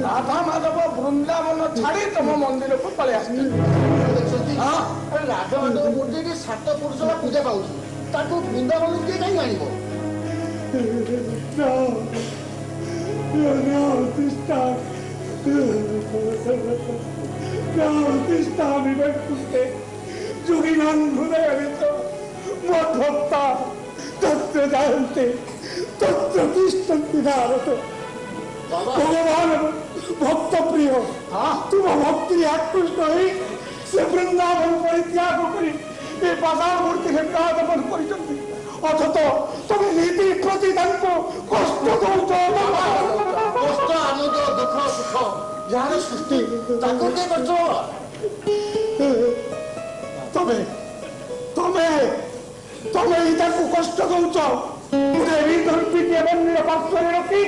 राधा माधव वृंदावन छाड़ी तुम मंदिर को पलि राधा माधव मूर्ति 7 पुरुष पूजा पाऊँ वृंदावन किए कहीं आण जोगिनान हृदय मध्वक्ता तत्र जानते तत्र तिष्ठन्ति भारत भगवान भक्त प्रिय तुम भक्ति आकृष्ट हो से वृंदावन परित्याग कर बाजार मूर्ति विराजमान कर अथच तुम नीति प्रति कष्ट दौच कष्ट आनंद दुख सुख जार सृष्टि कष्ट दौच मंदिर पार्श्व रखी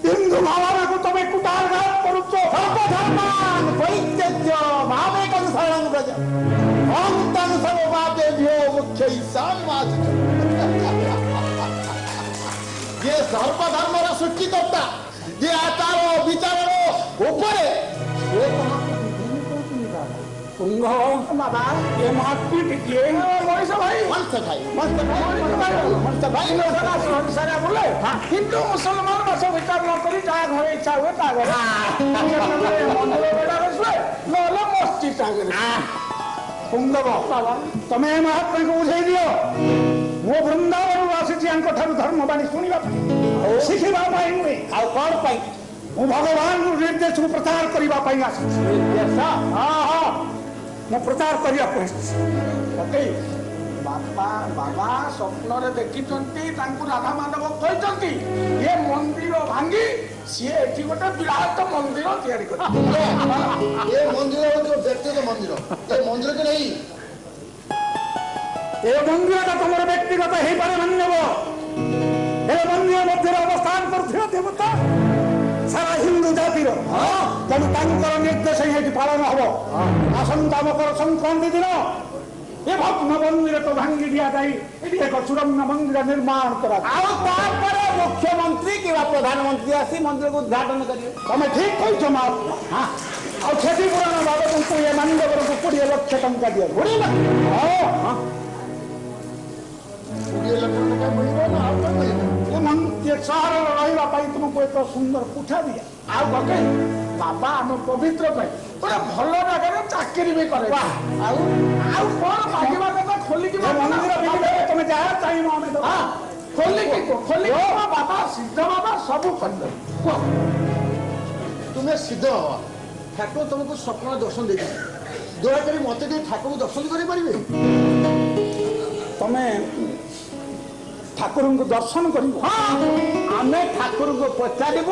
हिंदू भावना को तुम कुटारघात करुच सर्वधर्मान परित्यज्य मामेकं शरणं व्रज अहं तं सर्वपापेभ्यो मुख्यैः समाचरेत्। ये सर्वधर्मर सृष्टिकर्ता ये आचार विचार ऊपर बाबा ये महात्मा टिके मनीष भाई सारा बोले हिंदू मुसलमान बस विचार न करी जहाँ घर इच्छा हुए ता घर मंदिर बेड़ा बसवे नहले मस्जिद आगे कुंदव तमे महात्मा को बुझाई दियो मो वृंदावन आसी ठार धर्मवाणी शुणा शिखा नुहे आउ कौन पाई मु भगवान निर्देश को प्रचार करने हाँ मु प्रचार करने बापा बाबा स्वप्न देखी राधा माधव कहते ये मंदिर भांगी सी एटी गोटे विराट मंदिर ये मंदिर जो व्यक्तिगत मंदिर ये मंदिर के नहीं ए मंदिर तुम व्यक्तिगत हो पारे मान्यव ए मंदिर मध्य अवस्थान कर देवता सारा हिंदू जातिर तेणु निर्देश ये पालन हम आसंता मकर संक्रांति दिन ये भग्न मंदिर को भांगी दि जाए एक सुरंग मंदिर निर्माण करा मुख्यमंत्री कि प्रधानमंत्री आसी मंदिर को उद्घाटन करिए तमें ठीक कह हाँ क्षतिपूरण बाबद तुमको ये मानव को 20 लाख टंका दिया 20 लाख हाँ 20 लाख टंका मिले सहर रहा तुमको एक सुंदर कोठा दिया आउ गके बाबा आम पवित्र गोटे भल जगह चाकरी भी करे खोलिक तुम जहाँ चाहिए खोलिक बाबा सिद्ध बाबा सब कर तुम्हें सिद्ध बाबा ठाकुर तुमको स्वप्न दर्शन दे दयाकोरी मत ठाकुर दर्शन करें तुम्हें ठाकुर को दर्शन कर आम ठाकुर को पचारू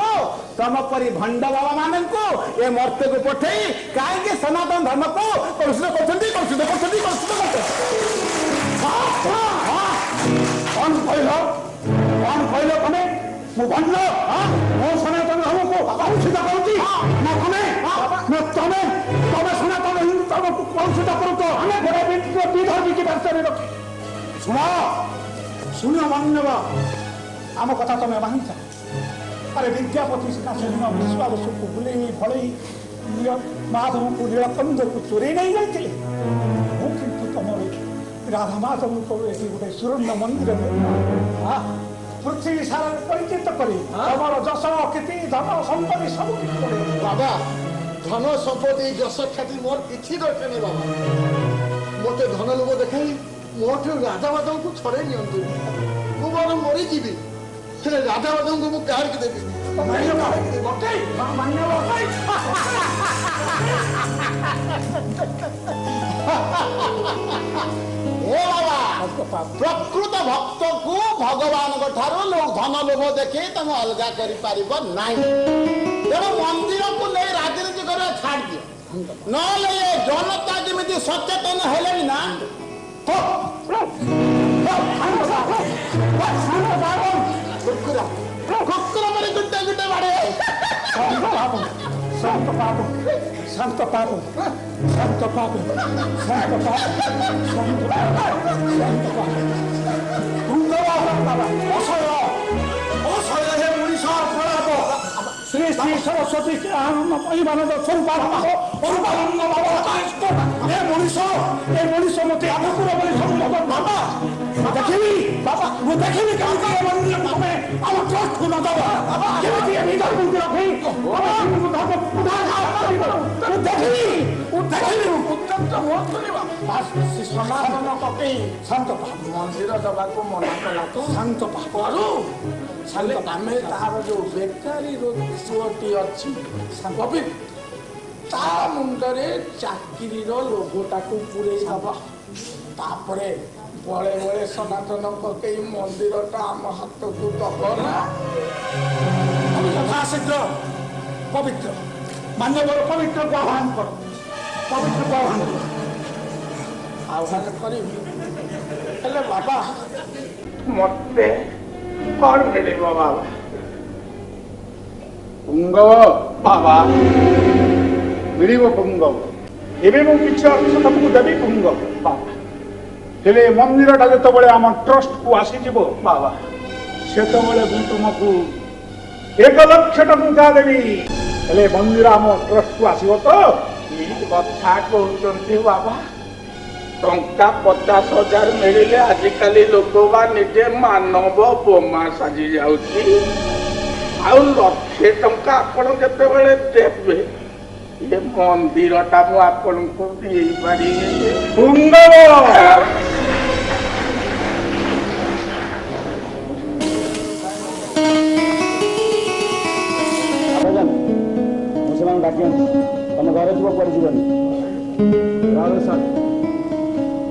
तुम परी भंड बाबा मान ये मर्त्य को पठे कहीं सनातन धर्म को कलुषित कौन कहल तुम मु भंड मो सनातन धर्म को कलुषित करुच्ची तुम सनातन हिंदू धर्म को कलुषित करुच विधर्मी की व्यवस्था रखी शुण शुण मान्यव आम कथा तुम मानिच अरे विद्यापति सिंह विश्वास को बुले फल माधव को नीलकंद को चोरे नहीं जाते तुम राधा माधव को गोटे सुवर्ण मंदिर पृथ्वी सारा परिचित करी जस ख्याति धन संपत्ति सब किसी बाबा धन संपत्ति जस ख्याति मोर किसी दरकार नहीं बाबा मत धन लोक देखाई मोठ राधा माधव को छड़े नि बर मरीजी राधा माधव को मुझे क्या देवी प्रकृत भक्त को भगवान धन लोभ देखे तुम अलग कर तेणु मंदिर को नहीं राजनीति कर छाड़ दियो ना जनता जमी सचेतन है ना कुकुर मेरे गुड्डे गुड्डे बाड़े शांत पाप शांत पाप शांत पाप शांत पाप शांत पाप श्री श्री सरस्वती परिमानद मनीष मत आगुर बाबा देखी बाबा मुझे देखी को नदब सनातन पकई शांत मंदिर दबा को मना कला तो शांत पापरू आम तार जो बेकारी पुअटी अच्छी ता मुंडरे चाकरी लोभटा को पूरे दब तापरे बड़े बड़े सनातन पकई मंदिरटा आम हाथ को दब ना यथाशीघ्र पवित्र मान्यवर पवित्र को आह्वान कर पवित्र को आह्वान करी बाबा मत कौन मिले बाबा ପୁଙ୍ଗବ ବାବା ମିଳିବ ପୁଙ୍ଗବ ଏବେ ମୁଁ କିଛି ଅର୍ଥ ତମକୁ ଦେବି ପୁଙ୍ଗବ ବାବା ହେଲେ ମନ୍ଦିରଟା ଯେତେବେଳେ ଆମ ଟ୍ରଷ୍ଟକୁ ଆସିଯିବ ବାବା ସେତେବେଳେ ମୁଁ ତୁମକୁ 1 ଲକ୍ଷ ଟଙ୍କା ଦେବି ହେଲେ ମନ୍ଦିର ଆମ ଟ୍ରଷ୍ଟକୁ ଆସିବ ତ କି କଥା କହୁଛନ୍ତି ବାବା ଟଙ୍କା 50,000 ମିଳିଲେ ଆଜିକାଲି ଲୋକ ବା ନିଜେ ମାନବ ବୋମା ସାଜି ଯାଉଛି ଆଉ 1,00,000 ଟଙ୍କା ଆପଣ ଯେତେବେଳେ ଦେବେ ଏ ମନ୍ଦିରଟା ମୁଁ ଆପଣଙ୍କୁ ଦେଇପାରିବି ମୁଁ ସେମାନଙ୍କୁ ଡାକି ଆଣିଛି ତମେ ଘରେ ଯିବ କୁଆଡ଼େ ଯିବନି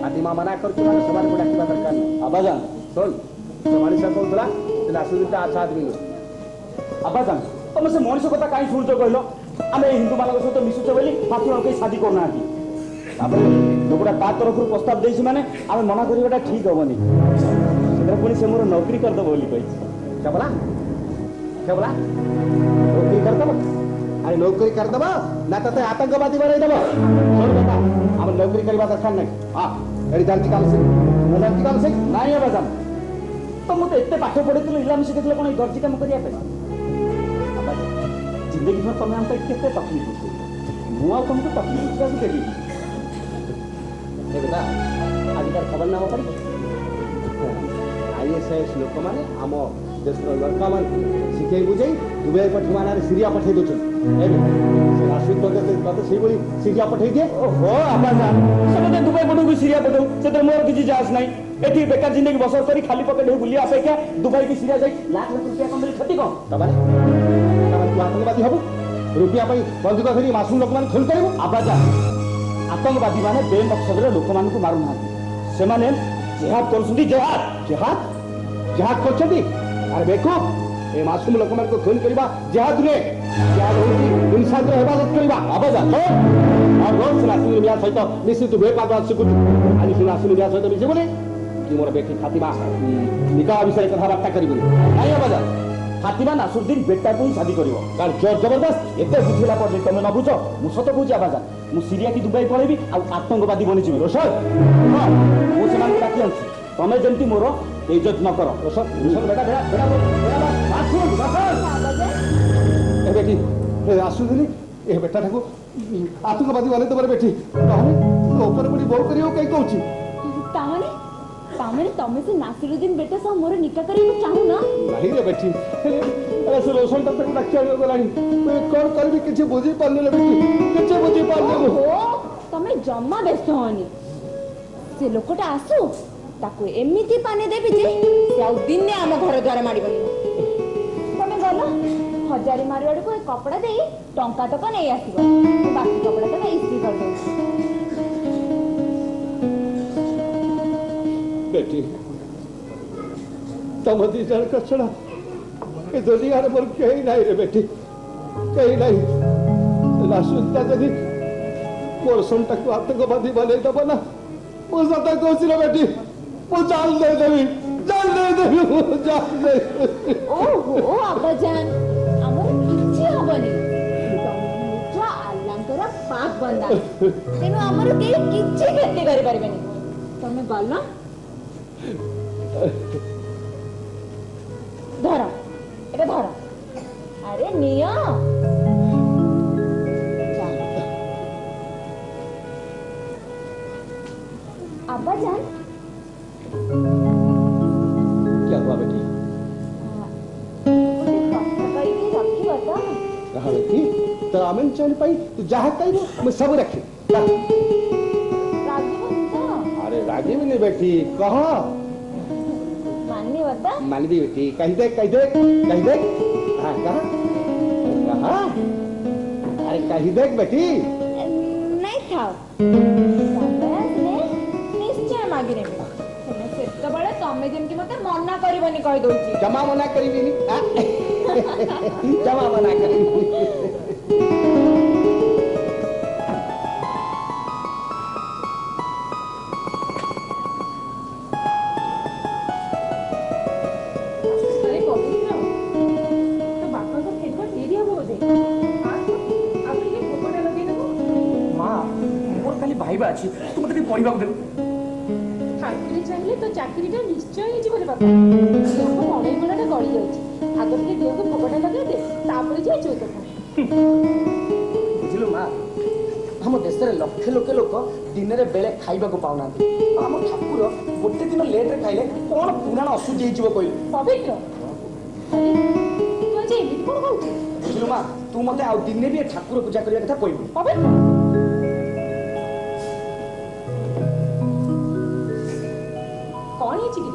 ଆଦିମା ମନା କରୁଛୁ ମାନେ ସେମାନଙ୍କୁ ଡାକିବା ଦରକାର ନାହିଁ ଆବାଜାନ ଶୁଣ ସେ ମଣିଷ କହୁଥିଲା ସେ ନାସୁଦିନଟା ଆଚ୍ଛା ଆଦମୀ ନୁହେଁ ଆବାଜାନ ତମେ ସେ ମଣିଷ କଥା କାହିଁ ଶୁଣୁଛ କହିଲ ଆମେ ହିନ୍ଦୁମାନଙ୍କ ସହିତ ମିଶୁଛ ବୋଲି ପାଖି କେହି ଶାଦି କରୁନାହାନ୍ତି ତାପରେ ଲୋକଟା ତା ତରଫରୁ ପ୍ରସ୍ତାବ ଦେଇଛି ମାନେ ଆମେ ମନା କରିବାଟା ଠିକ୍ ହବନି ସେଥିରେ ପୁଣି ସେ ମୋର ନୌକରି କରିଦେବ ବୋଲି କହିଛି କେବଳ ନୌକରି କରିଦେବ ଆରେ ନୌକରି କରିଦେବ ନା ତତେ ଆତଙ୍କବାଦୀ ବନେଇଦେବ ଶୁଣ କଥା ଆମର ନୌକରି କରିବା ଦରକାର ନାହିଁ ହଁ ଏଠି ଜାଣିଛି କାମ ଶିଖ ନାଇଁ ହେବା ଜାଣ ତ ମୁଁ ତ ଏତେ ପାଠ ପଢ଼ିଥିଲି ଇଲାମ ଶିଖିଥିଲେ କ'ଣ ଏଇ ଦର୍ଜି କାମ କରିବା ପାଇଁ ଜିନ୍ଦଗୀ ଭର ତମେ ଆମ ପାଇଁ କେତେ ତକଲିଫ ମୁଁ ଆଉ ତମକୁ ତକଲିଫ ଉଠିବାକୁ ଦେବି ଏବେ ନା ଆଜିକାର ଖବରନାମା ପଢ଼ି ISIS ଲୋକମାନେ ଆମ ଦେଶର ଲଡ଼କାମାନଙ୍କୁ ଶିଖେଇ ବୁଝେଇ ଦୁବାଇ ପଠେଇମାନରେ ସିରିଆ ପଠେଇ ଦେଉଛନ୍ତି ଏବେ ସେ ରାଷ୍ଟ୍ରୀୟ ତତେ ସେଇଭଳି ସିରିଆ ପଠେଇ ଦିଏ ଓହୋ ଆବାଜା ସେମାନେ ଦୁବାଇ ପଠଉ ସିରିଆ ପଠଉ ସେଥିରେ ମୋର କିଛି ଯାଆସ ନାହିଁ ଏଠି ବେକାର ଜିନ୍ଦଗି ବସର କରି ଖାଲି ପକେଟ ହେଇ ବୁଲିବା ଅପେକ୍ଷା ଦୁବାଇ କି ସିରିଆ ଯାଇ ଲାଖ ଲାଖ ରୁପିଆ କମେଇଲେ କ୍ଷତି କ'ଣ ତାମାନେ ତୁ ଆତଙ୍କବାଦୀ ହବୁ ରୁପିଆ ପାଇଁ ବନ୍ଧୁକ ଧରି ମାସୁମ ଲୋକମାନେ ଖୋଲି କରିବୁ ଆବାଜା ଆତଙ୍କବାଦୀ ମାନେ ବେମକସଦରେ ଲୋକମାନଙ୍କୁ ମାରୁନାହାନ୍ତି ସେମାନେ ଜେହାଦ କରୁଛନ୍ତି ଜେହାଦ କରୁଛନ୍ତି ଆରେ ବେକୁବ ଏ ମାସୁମ ଲୋକମାନଙ୍କୁ ଖୋଲି କରିବା ଜେହାଦ ନୁହେଁ ଜେହାଦ ହେଉଛି ଇନସାନର ହେଫାଜତ କରିବା ଆବାଜା ଆଉ ରୋଜ ନାସିର ମିଆ ସହିତ ମିଶି ତୁ ବେପାଦ ଶିଖୁଛୁ ଆଜି ତୁ ନାସିର ମିଆ ସହିତ ମିଶିବୁନି କି ମୋର ବେଟି ଫାତିମା ନିକାହ ବିଷୟରେ କଥାବାର୍ତ୍ତା କରିବୁନି ନାଇଁ ଆବାଜା ଫାତିମା ନାସୁଦ୍ଦିନ ବେଟାକୁ ହିଁ ଶାଦି କରିବ କାରଣ ଜୋର ଜବରଦସ୍ତ ଏତେ ବୁଝିଲା ପରେ ତମେ ନ ବୁଝ ମୁଁ ସତ କହୁଛି ଆବାଜା ମୁଁ ସିରିଆ କି ଦୁବାଇ ପଳେଇବି ଆଉ ଆତଙ୍କବାଦୀ ବନିଯିବି ରୋଶନ ହଁ ମୁଁ ସେମାନଙ୍କୁ ଡାକି ଆଣିଛି ତମେ ଯେମିତି ମୋର ଇଜ୍ଜତ ନ କର ରୋଶନ ବେଟା ବେଟି ଆସୁଥିଲି ଏ ବେଟାଟାକୁ ଆତଙ୍କବାଦୀ ବନେଇଦେବାର ବେଟି ତାହେଲେ ଉପରେ ପଡ଼ି ବୋଉ କରିବାକୁ କାହିଁ କହୁଛି ତାମାନେ ତମେ ସେ ନାସିରୁଦ୍ଦିନ ବେଟା ସହ ମୋର ନିକା କରିବାକୁ ଚାହୁଁନ ନାହିଁ ରେ ବେଟି ସେ ରୋଶନଟା ତାକୁ ଡାକି ଆଣିବାକୁ ଗଲାଣି କ'ଣ କରିବି କିଛି ବୁଝିପାରୁନି ରେ ବେଟି କିଛି ବୁଝିପାରୁନି ତମେ ଜମା ବ୍ୟସ୍ତ ହଅନି ସେ ଲୋକଟା ଆସୁ ତାକୁ ଏମିତି ପାନେ ଦେବି ଯେ ସେ ଆଉ ଦିନେ ଆମ ଘର ଦ୍ୱାର ମାଡ଼ିବନି ତମେ ଗଲ ହଜାରୀ ମାରୁ ଆଡ଼କୁ ଏ କପଡ଼ା ଦେଇ ଟଙ୍କା ତକ ନେଇ ଆସିବ ବାକି କପଡ଼ା ତକ ଇସ୍ତ୍ରୀ କରିଦେଉଛି बेटी तुम दी जन का छड़ा ये दुनिया रे मोर कहीं नहीं रे बेटी कहीं नहीं रासुदा जदी मोर संता को आतंकवादी बने दब ना वो सता कहछि रे बेटी वो जान दे देवी ओहो अब्बाजान हमर किछि हबनी तुम अल्लाहकर पाक बंदा तेनु हमर के किछि खेती करि परबेनी तमे गल धर এটা ধর আরে নিয়া अब्बा जान क्या हुआ बेटी रहा बेटी तो आमेन चल पाई तू जहाँ कही मैं सब रखे अरे रागी भी नहीं बेटी कहा मान दी बेटी कही दे हाँ कहा अरे कही देख बेटी नहीं था निश्चय मागी नेबी सेतबळे तमे जेमती मते मना करबनी कहि दोची जमा मना करबी जमा मना करबी ଖାଇବା ଅଛି ତୁ ମତେ ଟିକେ ପଢିବାକୁ ଦେବୁ ଠାକୁରେ ଚାହିଁଲେ ତ ଚାକିରିଟା ନିଶ୍ଚୟ ହେଇଯିବ ରେ ବାପା। ଦେହ ଅଣେଇ ବେଳାଟା ଗଳି ଯାଉଛି। ଆଗ ଟିକେ ଦେହକୁ ଭୋଗଟା ଲଗେଇଦେ ତାପରେ ଯାଇ ଯୋଉ କଥା। ବୁଝିଲୁ ମା ଆମ ଦେଶରେ ଲକ୍ଷେ ଲକ୍ଷେ ଲୋକ ଦିନରେ ବେଳେ ଖାଇବାକୁ ପାଉନାହାନ୍ତି ଆମ ଠାକୁର ଗୋଟେ ଦିନ ଲେଟ୍ରେ ଖାଇଲେ କଣ ପୁରାଣ ଅଶୁଦ୍ଧି ହେଇଯିବ କହିଲୁ ପବିତ୍ର ତୁ ଆଜି ଏମିତି କଣ କହୁଛୁ? ବୁଝିଲୁ ମା ତୁ ମତେ ଆଉ ଦିନେ ବି ଏ ଠାକୁର ପୂଜା କରିବା କଥା କହିବୁ ପବିତ୍ର କଣ ହେଇଛି କି?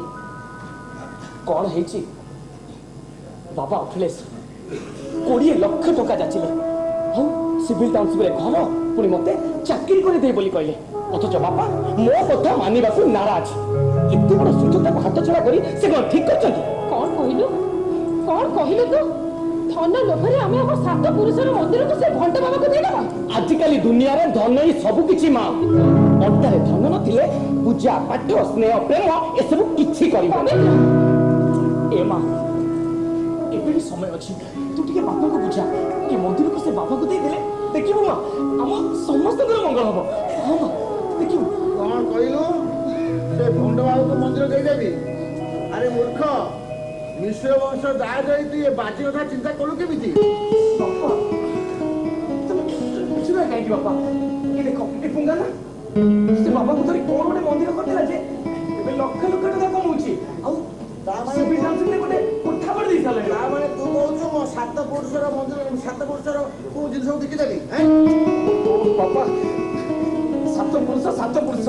କଣ ହେଇଛି ବାବା ଅଖିଳେଶ 20 ଲକ୍ଷ ଟଙ୍କା ଯାଚିଲେ ହଉ ସିଭିଲ ଟାଉନସିପରେ ଘର ପୁଣି ମତେ ଚାକିରି କରିଦେ ବୋଲି କହିଲେ ଅଥଚ ବାପା ମୋ କଥା ମାନିବାକୁ ନାରାଜ ଏତେ ବଡ ସୁଯୋଗଟାକୁ ହାତ ଛଡା କରି ସେ କଣ ଠିକ କରିଛନ୍ତି କଣ କହିଲୁ ତୁ ଧନ ଲୋଭରେ ଆମେ ଆମ ସାତ ପୁରୁଷର ମନ୍ଦିରକୁ ସେ ଭଣ୍ଡ ବାବାକୁ ଦେଇଦେବା ଆଜିକାଲି ଦୁନିଆରେ ଧନ ହିଁ ସବୁ କିଛି ମା ଅଣ୍ଟାରେ ଧନ ନଥିଲେ ପୂଜା ପାଠ ସ୍ନେହ ପ୍ରେମ ଏସବୁ କିଛି କରିବନି ଏ ମା ଏବେ ବି ସମୟ ଅଛି ତୁ ଟିକେ ବାପାଙ୍କୁ ବୁଝା ଏ ମନ୍ଦିରକୁ ସେ ବାପାକୁ ଦେଇଦେଲେ ଦେଖିବୁ ମା ଆମ ସମସ୍ତଙ୍କର ମଙ୍ଗଳ ହବ ହଁ ମା ଦେଖିବୁ କଣ କହିଲୁ ସେ ଭଣ୍ଡ ବାବୁକୁ ମନ୍ଦିର ଦେଇଦେବି ଆରେ ମୂର୍ଖ ମିଶ୍ର ବଂଶ ଦାୟ ଦେଇ ତୁ ଏ ବାଜି କଥା ଚିନ୍ତା କଲୁ କେମିତି ବାପା ତମେ ବୁଝିବା କାହିଁକି ବାପା ଏ ଦେଖ ଏ ପୁଙ୍ଗା ନା ସେ ବାପାକୁ ଧରି କଣ ଗୋଟେ ମନ୍ଦିର କରିଥିଲା ଯେ ଏବେ ଲକ୍ଷ ଲକ୍ଷ ଟଙ୍କା କମଉଛି ଆଉ ତାମାନେ ଗୋଟେ କୋଠା କରି ଦେଇ ସାରିଲାଣି ତାମାନେ ତୁ କହୁଛୁ ମୋ ସାତ ପୁରୁଷର ମନ୍ଦିର ସାତ ପୁରୁଷର କୋଉ ଜିନିଷକୁ ବିକିଦେବି ବାପା ସାତ ପୁରୁଷ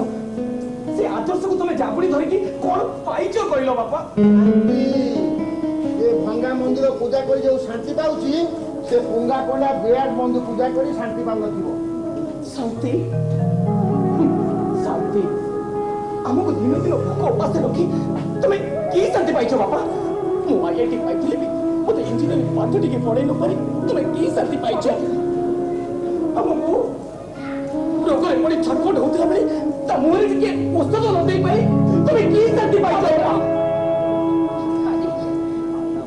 ସେ ଆଦର୍ଶକୁ ତମେ ଜାବୁଡି ଧରିକି କଣ ପାଇଛ କହିଲ ବାପା ଏ ଭଙ୍ଗା ମନ୍ଦିର ପୂଜା କରି ଯୋଉ ଶାନ୍ତି ପାଉଛି ସେ ପୁଙ୍ଗା କଣ୍ଡା ବିରାଟ ମନ୍ଦିର ପୂଜା କରି ଶାନ୍ତି ପାଉନଥିବ ଶାନ୍ତି ଶାନ୍ତି ଆମକୁ ଦିନ ଦିନ ଭୋକ ଉପାସ ରଖି ତମେ କି ଶାନ୍ତି ପାଇଛ ବାପା ମୁଁ ଆଇଆଇଟି ପାଇଥିଲେ ବି ମତେ ଇଞ୍ଜିନିୟରିଂ ପାଠ ଟିକେ ପଢେଇ ନ ପାରି ତମେ କି ଶାନ୍ତି ପାଇଛ ଆମକୁ ରୋଗରେ ପଡି ଛଟପଟ ହଉଥିଲା ବେଳେ ତା ମୁହଁରେ ଟିକେ ଔଷଧ ନ ଦେଇ ପାରି ତମେ କି ଶାନ୍ତି ପାଇଛ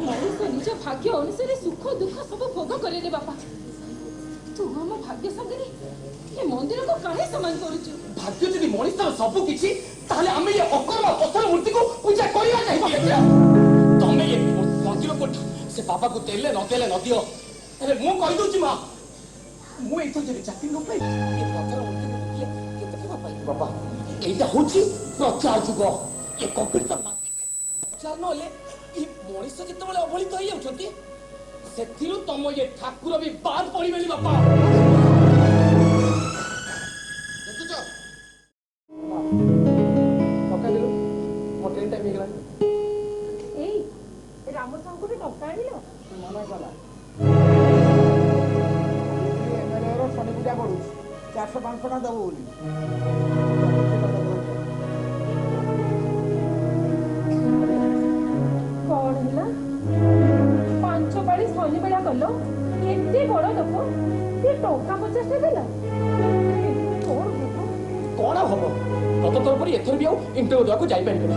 ମଣିଷ ନିଜ ଭାଗ୍ୟ ଅନୁସାରେ ସୁଖ ଦୁଃଖ ସବୁ ଭୋଗ କରେ ରେ ବାପା ତୁ ଆମ ଭାଗ୍ୟ ସାଙ୍ଗରେ ଏ ମନ୍ଦିରକୁ କାହିଁ ସମାନ କରୁଛୁ ଭାଗ୍ୟ ଯଦି ମଣିଷର ସବୁ କିଛି ତାହେଲେ ଆମେ ଏ ଅକର୍ମ ପଥର ମୂର୍ତ୍ତିକୁ ପୂଜା କରିବା ଚାହିଁବା ତମେ ଏ ମନ୍ଦିରକୁ ସେ ବାବାକୁ ଦେଲେ ନ ଦିଅ ହେଲେ ମୁଁ କହିଦଉଛି ମା ମୁଁ ଏଇଥର ଯଦି ଚାକିରି ନ ପାଇ ଏ ପଥର ମୂର୍ତ୍ତିକୁ ଦେଖିଲେ କେତେ ଟଙ୍କା ପାଇବି ବାବା ଏଇଟା ହଉଛି ପ୍ରଚାର ଯୁଗ ଏ କମ୍ପ୍ୟୁଟର ପ୍ରଚାର ନହେଲେ ଏ ମଣିଷ ଯେତେବେଳେ ଅବହେଳିତ ହେଇଯାଉଛନ୍ତି ସେଥିରୁ ତମ ଏ ଠାକୁର ବି ବାଦ ପଡିବେନି ବାପା ଏଇ ରାମ ସାଙ୍ଗୁରୁ ଟଙ୍କା ଆଣିଲ ମନା କଲା ଶନି ପୂଜା କରୁଛି 400-500 ଟଙ୍କା ଦବ ବୋଲି କଣ ହେଲା 5 ପାଳି ଶନି ବେଳା କଲ ଏତେ ବଡ ଲୋକ ସେ ଟଙ୍କା 50ଟା ଦେଲା କଣ ହବ ଗତ ଥର ପରି ଏଥର ବି ଆଉ ଇଣ୍ଟରଭ୍ୟୁ ଦେବାକୁ ଯାଇପାରିବେନି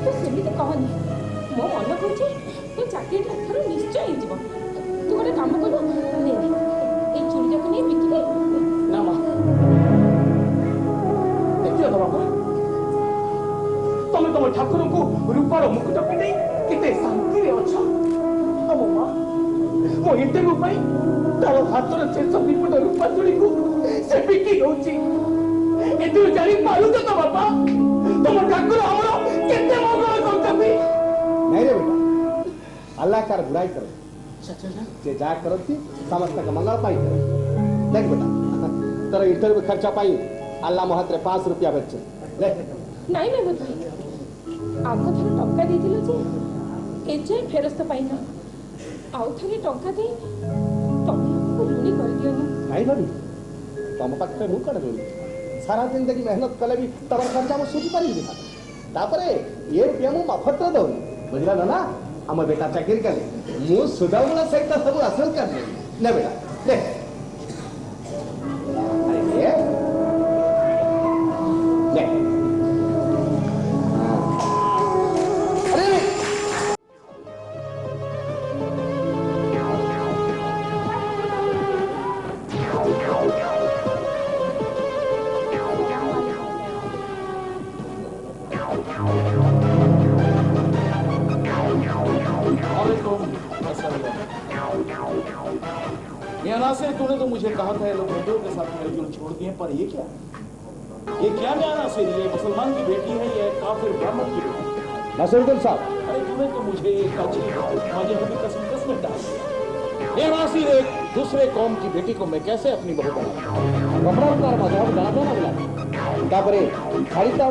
ତୁ ସେମିତି କହନି ମୋ ମନ କହୁଛି ତୋ ଚାକିରିଟା ଏଥର ନିଶ୍ଚୟ ହେଇଯିବ ତୁ ଗୋଟେ କାମ କଲୁ ଏଇ ଚୁଡ଼ିଟାକୁ ନେଇ ବିକିଦେ ନା ମା ଦେଖିଲ ତ ବାପା ତମେ ତମ ଠାକୁରଙ୍କୁ ରୂପାର ମୁକୁଟ ପିନ୍ଧି କେତେ ଶାନ୍ତିରେ ଅଛ ଆମ ମା ମୋ ଇଣ୍ଟରଭ୍ୟୁ ପାଇଁ ତାର ହାତର ଶେଷ ବିପଦ ରୂପା ଚୁଡ଼ିକୁ ସେ ବିକି ଦଉଛି ଏଥିରୁ ଜାଣି ପାରୁଛ ତ ବାପା ତମ ଠାକୁର ଆମର କେତେ ମଙ୍ଗଳ କରୁଛନ୍ତି नहीं रे बेटा अल्लाह का बुराई करो जे जा करती समस्त का मंगल पाई करो देख बेटा तेरा इंटरव्यू खर्चा पाई अल्लाह मो हाथ रे 5 रुपया बेचे ନାଇଁ ମେହମଦ ଭାଇ ଆଗଥର ଟଙ୍କା ଦେଇଥିଲ ଯେ ଏଯାଏ ଫେରସ୍ତ ପାଇନ ଆଉ ଥରେ ଟଙ୍କା ଦେଇ ତମେ ଆମକୁ ଋଣୀ କରିଦିଅନି नहीं भाभी तुम पाखे मु कण जोड़ी सारा जिंदगी मेहनत कले भी तब खर्चा मु सुझी पारि तापरे ये रुपया मु मफत दौनी बुझला ना आम बेटा चाकरी कले मु सुदामुला सहित सब आसन कर ने बेटा देख अरे ये ले अरे मियां नासिर, तूने तो मुझे कहा था ये लोग हिंदुओं के साथ मिलजुल छोड़ दिए, पर ये क्या मियां नासिर? ये मुसलमान की बेटी है, ये काफिर ब्राह्मण की बेटी? नसीरुद्दीन साहब, अरे तूने तो मुझे एक अजीब मजहबी कसम में डाल दिया। मियां नासिर, एक दूसरे कौम की बेटी को मैं कैसे अपनी बहू बनाऊं?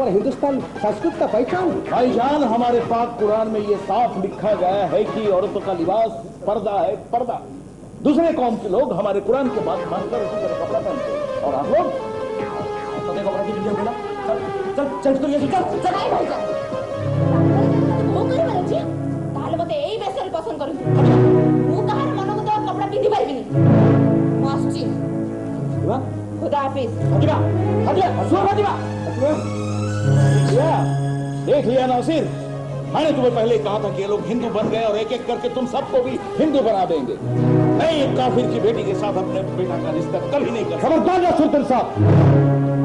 हिंदुस्तान संस्कृत का पहचान। भाईजान, हमारे पाक कुरान में ये साफ लिखा गया है कि औरतों का लिबास पर्दा है, पर्दा। दूसरे कौम के लोग हमारे कुरान के बात मानकर उसी तरह कपड़ा पहनते हैं, और आप लोग कपड़ा की बोला चल चल चल चल चल ताले मते एई बेसरे पसंद करू मु कहार मन को तो कपड़ा पिंदी पाइबिनी मस्ती खुदा हाफिज। हटिया हटिया सुन हटिया। देख लिया नासिर, मैंने तुम्हें पहले कहा था कि ये लोग हिंदू बन गए और एक एक करके तुम सबको भी हिंदू बना देंगे। मैं एक काफिर की बेटी के साथ अपने बेटा का रिश्ता कभी नहीं कर। खबरदार नसीरुद्दीन साहब,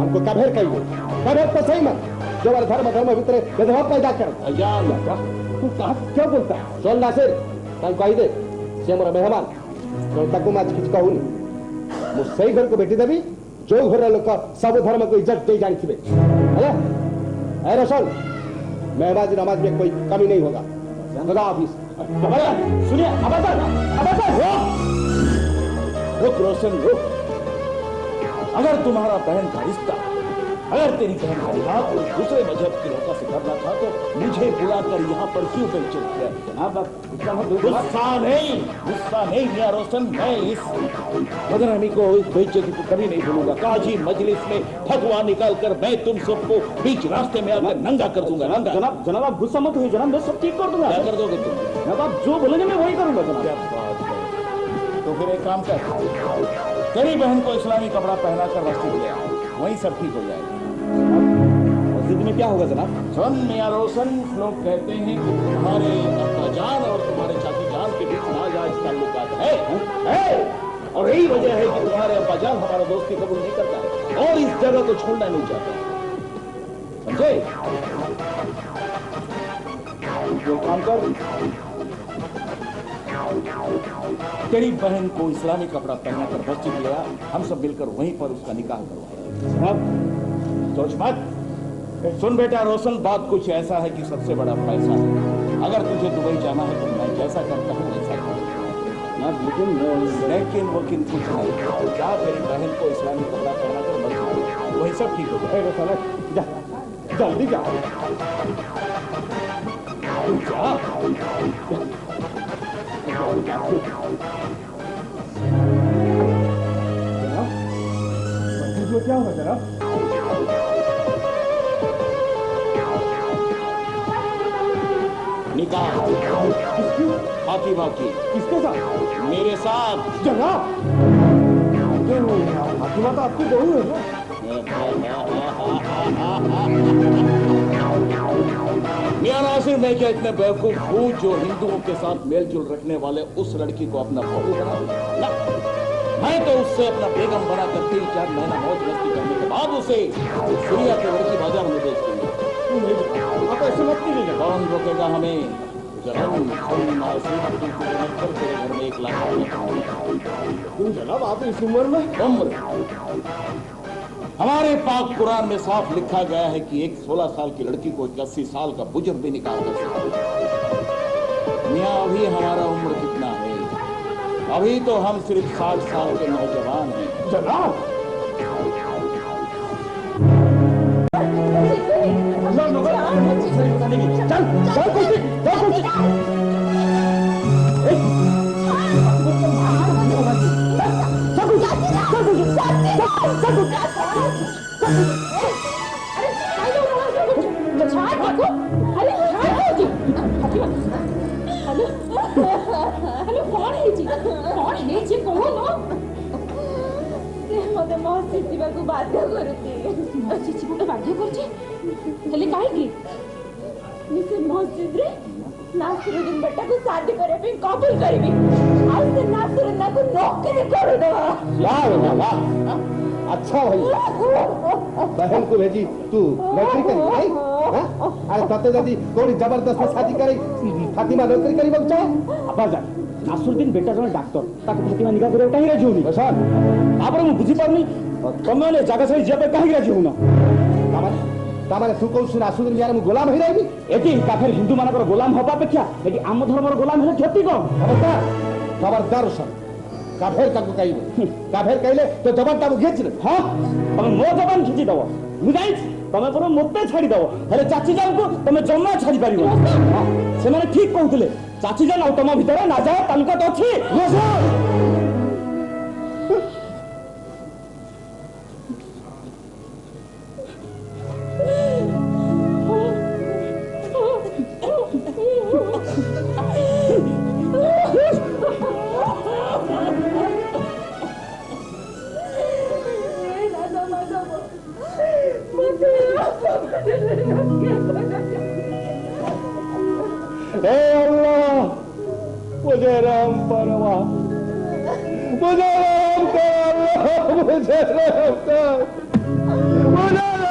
हमको कबीर कहिए, कबीर तो सही मत, जो हमारे धर्म भीतर भेदभाव पैदा कर। तू कहा क्या बोलता है? सुन नासिर, कही दे से मोर मेहमान ताकू आज किछ कहूनी, मु सही घर को बेटी देवी जो घर लोक सब धर्म को इज्जत दे जानथिबे। है ए रसन, मेहमान नमाज में कोई कमी नहीं होगा। खुदा हाफिज। सुनिए, रुक रोशन रुक। अगर तुम्हारा बहन का रिश्ता, अगर तेरी बहन का विवाह कोई दूसरे मजहब के लोगों से करना था तो मुझे बुलाकर यहाँ पर क्यों बेइज्जत किया? गुस्सा नहीं मियां रोशन, मैं इस बदनामी को, इस बेइज्जती को कभी नहीं भूलूंगा। काजी मजलिस में फतवा निकालकर मैं तुम सबको बीच रास्ते में आकर नंगा कर दूंगा। नंगा। जनाब आप गुस्सा मत हुई जनाब, मैं सब ठीक कर दूंगा। क्या कर दोगे तुम? जनाब आप जो बोलेंगे मैं वही करूंगा जनाब। क्या बात है। तो फिर एक काम कर, तेरी बहन को इस्लामी कपड़ा पहनाकर मस्जिद ले आओ, वहीं सब ठीक हो जाएगा। मस्जिद में क्या होगा जनाब? सुन मियां रोशन, लोग कहते हैं कि तुम्हारे अब्बा जान और तुम्हारे चाची जान के बीच नाजायज ताल्लुकात है, और यही वजह है कि तुम्हारे अब्बा जान हमारा दोस्ती कबूल नहीं करता है और इस जगह को छोड़ना नहीं चाहता। समझे? जो काम कर, तेरी बहन को इस्लामी कपड़ा पहनाकर मस्जिद ले आ, हम सब मिलकर वहीं पर उसका निकाह करवाएंगे। सोच मत। सुन बेटा रोशन, बात कुछ ऐसा है कि सबसे बड़ा पैसा है। अगर तुझे दुबई जाना है तो मैं जैसा करता हूँ वैसा कर। लेकिन कुछ नहीं, जा तेरी बहन को इस्लामी कपड़ा पहनाकर मस्जिद, वही सब ठीक हो जाएगा। जल्दी जा। क्या होगा जनाब? निकाह फातिमा की। किसके साथ? मेरे साथ। जनाब फातिमा तो आपकी बहू है ना? मियां नासिर, मैं क्या इतने बेवकूफ हूँ जो हिंदुओं के साथ मेलजोल रखने वाले उस लड़की को अपना बहू बना दूं? मैं तो उससे अपना बेगम बनाकर 3-4 महीना मौज मस्ती करने के बाद उसे सीरिया के लड़की बाजार में बेच दूंगा। आप ऐसे मत कीजिएगा। कौन रोकेगा हमें? जनाब घर में 1 लाख। जनाब आप इस उम्र में? उम्र हमारे पाक कुरान में साफ लिखा गया है कि एक 16 साल की लड़की को 80 साल का बुजुर्ग भी निकाल कर सकता है। मियाँ, अभी हमारा उम्र कितना है? अभी तो हम सिर्फ 60 साल के नौजवान हैं। जनाब चल चल कुछ मते मस्जिद जीवाकू बाध्य करुती। अच्छी जीवाकू बाध्य करछी हेले काहे की निसे मस्जिद रे नासिरुद्दीन बेटा को शादी करे पे कबूल करबी आ से नासिरुद्दीन को नौकरी कर दो। वाह अच्छा भाई, बहन को भेजी तू नौकरी करेगी नहीं? अरे तते दादी कोड़ी जबरदस्त शादी करे फातिमा नौकरी करी चाहे आपा जा नासरुद्दीन बेटा जन डाक्टर ताको फातिमा निका करे काहे राजी होनी सर तापर मु बुझी पारनी तमे ने जागा छाड़ी जे पे काहे राजी होना तामाने तू कहू सुन नासरुद्दीन यार मु गोलाम हे रहबी एटी काफेर हिंदू मानकर गोलाम होबा अपेक्षा एटी आम धर्मर गोलाम हेले क्षति को खबरदार सर काफेर काको कहबे काफेर कहले तो जबान तामु घेच रे हां तमे मो जबान खिची दबो मु जाई तमे पर मते छाड़ी दबो हेले चाची जान को तमे जम्मा छाड़ी पारिबो हां से माने ठीक कहउतले चाची जान और तम भीतर ना जाए तालुका तो अछि हे अल्लाह मुझे राम परवा मुझे राम कर मुझे राम कर मुझे राम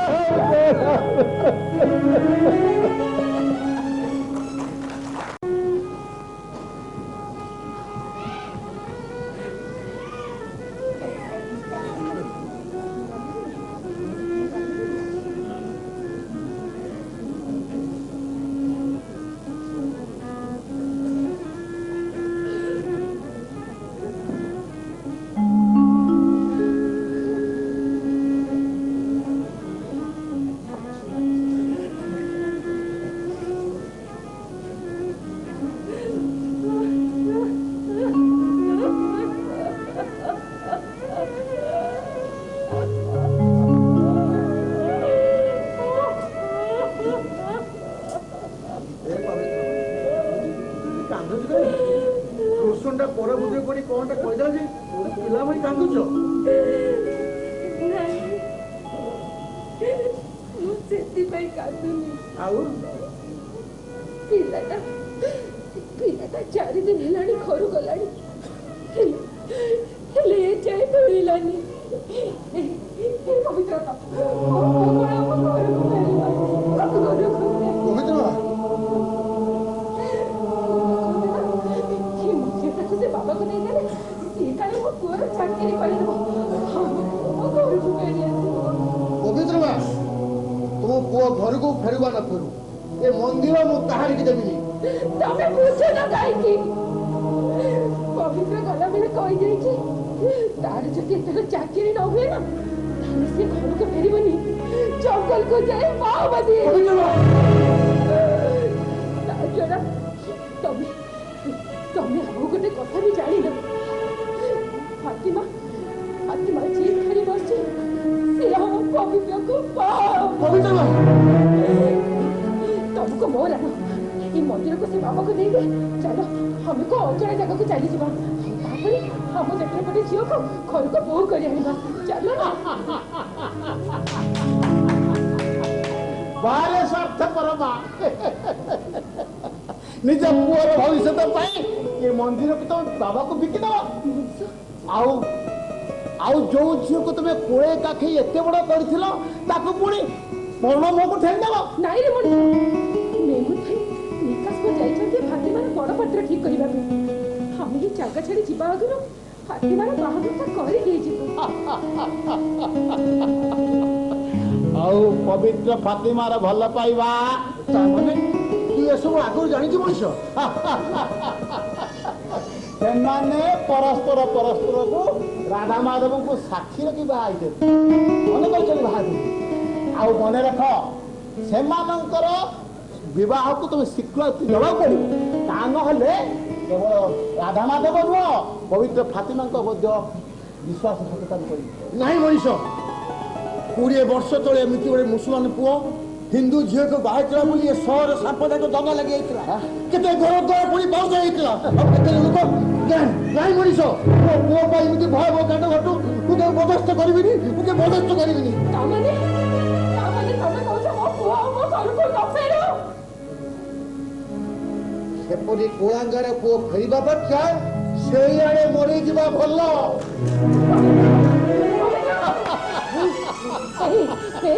पिलाटा 4 दिन हेलानी घर गलानी हेले ए जाय मिलानी पवित्र से बाबा को नहीं गले ये काले वो पूरा चाकरी करे पवित्र बा तुम पुओ घर को फेरवा न फेरू ए मंदिर मु कहानी की देबिनी तमे पूछो ना काई की पवित्र गला मेरे कहि जाई छी तार जति तक चाकरी न होए ना ताने से घर को फेरबनी जंगल को जाए माओवादी जरा तमे हम गोटे कथा भी जानी ना फातिमा जी खरी बच्चे से हम पवित्र को पवित्र तुमको मोर आना ये मंदिर को से बाबा को दे दे चलो हमको अजय जगह को चली जीवा तापरे हम जटे पटे झियो को घर को बोह करी आनिबा चलो ना बाले स्वार्थ परमा निज पुअर भविष्य पाई ये मंदिर को तुम बाबा को बिकी दो आउ जो झियो को तुम कोड़े काखी एते बड़ करथिलो ताको पुणी मरण मुह को ठेल देबो नाही रे मणि मेमु थाई निकास को जाई छथि फातिमा रे बड़ पत्र ठीक करिबा पे हम ही जागा छाड़ी जीवा अगरो फातिमा रे बाहादुर करी दे जीवो आउ पवित्र फातिमा रे भल पाइबा माने तू ये सब आगु जानि छी मनुष्य ସେମାନେ ପରସ୍ପର ପରସ୍ପରକୁ ରାଧା ମାଧବଙ୍କୁ ସାକ୍ଷୀ ରଖି ବାହା ହେଇଛନ୍ତି ମନେ କରିଛନ୍ତି ବାହାଘର ଆଉ ମନେ ରଖ ସେମାନଙ୍କର ବିବାହକୁ ତୁମେ ସ୍ୱୀକୃତି ଦେବାକୁ ପଡ଼ିବ ତା ନହେଲେ କେବଳ ରାଧା ମାଧବ ନୁହଁ ପବିତ୍ର ଫାତିମାଙ୍କ ମଧ୍ୟ ବିଶ୍ୱାସଘାତକତା କରିବ ନାହିଁ ମଣିଷ 20 ବର୍ଷ ତଳେ ଏମିତି ଗୋଟେ ମୁସଲମାନ ପୁଅ हिंदू झील को बाहर चला बोली शहर सांप जाक दंगा लगी जाइतिला केते घर द्वार पुणी बाउस जाइतिला अब केते लोक ज्ञान नाही मनीष मो पुओ पा एमिति भय भय कांड घटू मुके बदस्त करबिनी मुके बदस्त करबिनी तामाने तमे कहछ मो पुओ मो घर को नफेरो सेपरी कोळांगारे पुओ फेरिबा पक्षा सेई आड़े मरी जिबा भल्लो ଏ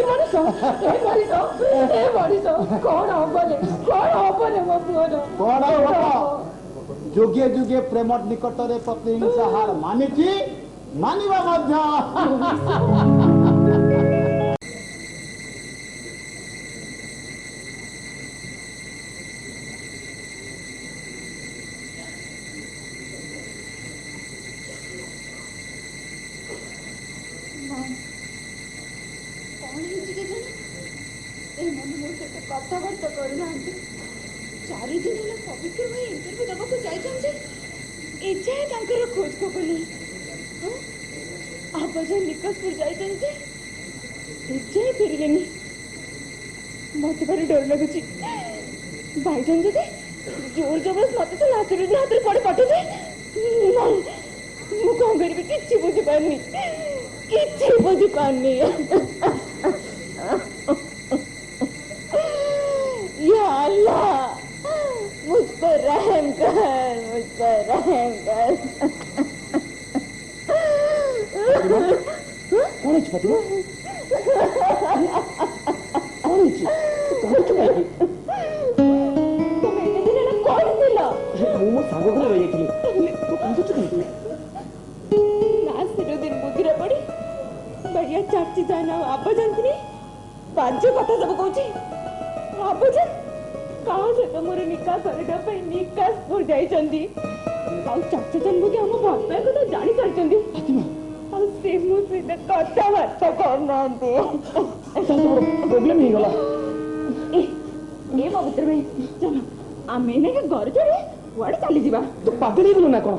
ମଣିଷ କଣ ହବନି ମୋ ପୁଅର କଣ ହବ? ଯୁଗେ ଯୁଗେ ପ୍ରେମ ନିକଟରେ ପ୍ରତିହିଂସା ହାର ମାନିଛି, ମାନିବା ମଧ୍ୟ। କଥାବାର୍ତ୍ତା କରୁନାହାନ୍ତି। 4 ଦିନ ହେଲା ପବିତ୍ର ଭାଇ ଇଣ୍ଟରଭ୍ୟୁ ଦେବାକୁ ଯାଇଛନ୍ତି, ଏଯାଏ ତାଙ୍କର ଖୋଜ ଖବର ନାହିଁ। ଆବାଜ ନିକାଶପୁର ଯାଇଛନ୍ତି, ଏଯାଏ ଫେରିଲେନି। ମତେ ଭାରି ଡର ଲାଗୁଛି। ଭାଇଜାନ ଯଦି ଜୋର ଜବରଦସ୍ତ ମତେ ସେ ହାତରେ ପଡି ପଠେଇବେ, ମୁଁ କଣ କରିବି କିଛି ବୁଝିପାରୁନି। या अल्लाह, मुझ पर रहम कर। कौन है फातिमा? कौन है? कौन चुप है? तुम इतने दिन ना कौन मिला? ମୁଁ ମୋ ସାଙ୍ଗ ଘରେ ରହିଯାଇଥିଲି। ତୁ କାନ୍ଦୁଛୁ କାହିଁକି? ନାସିର ଦିନ ବୁଦ୍ଧିରେ ପଡି ବଢିଆ ଚାଚି ଜାନା ଆବା ଜାଣିଥିଲି। ପାଞ୍ଚ କଥା ସବୁ କହୁଛି। ଆବାଜ କାହା ସହିତ ମୋର ନିକାହ କରିବା ପାଇଁ ନିକାଶପୁର ଯାଇଛନ୍ତି। ଆଉ ଚାଚା ଜାନ ବୋଧେ ଆମ ଭଲ ପାଇବା କଥା ଜାଣି ସାରିଛନ୍ତି। ଆଉ ସେ ମୋ ସହିତ କଥାବାର୍ତ୍ତା କରୁନାହାନ୍ତି। ପ୍ରୋବ୍ଲେମ ହେଇଗଲା। ଏ ପବିତ୍ର ଭାଇ ଚାଲ ଆମେ ଏଇନା ଘର ଛାଡି କୁଆଡେ ଚାଲିଯିବା। ତୁ ପାଗଳ ହେଇଗଲୁ ନା କଣ?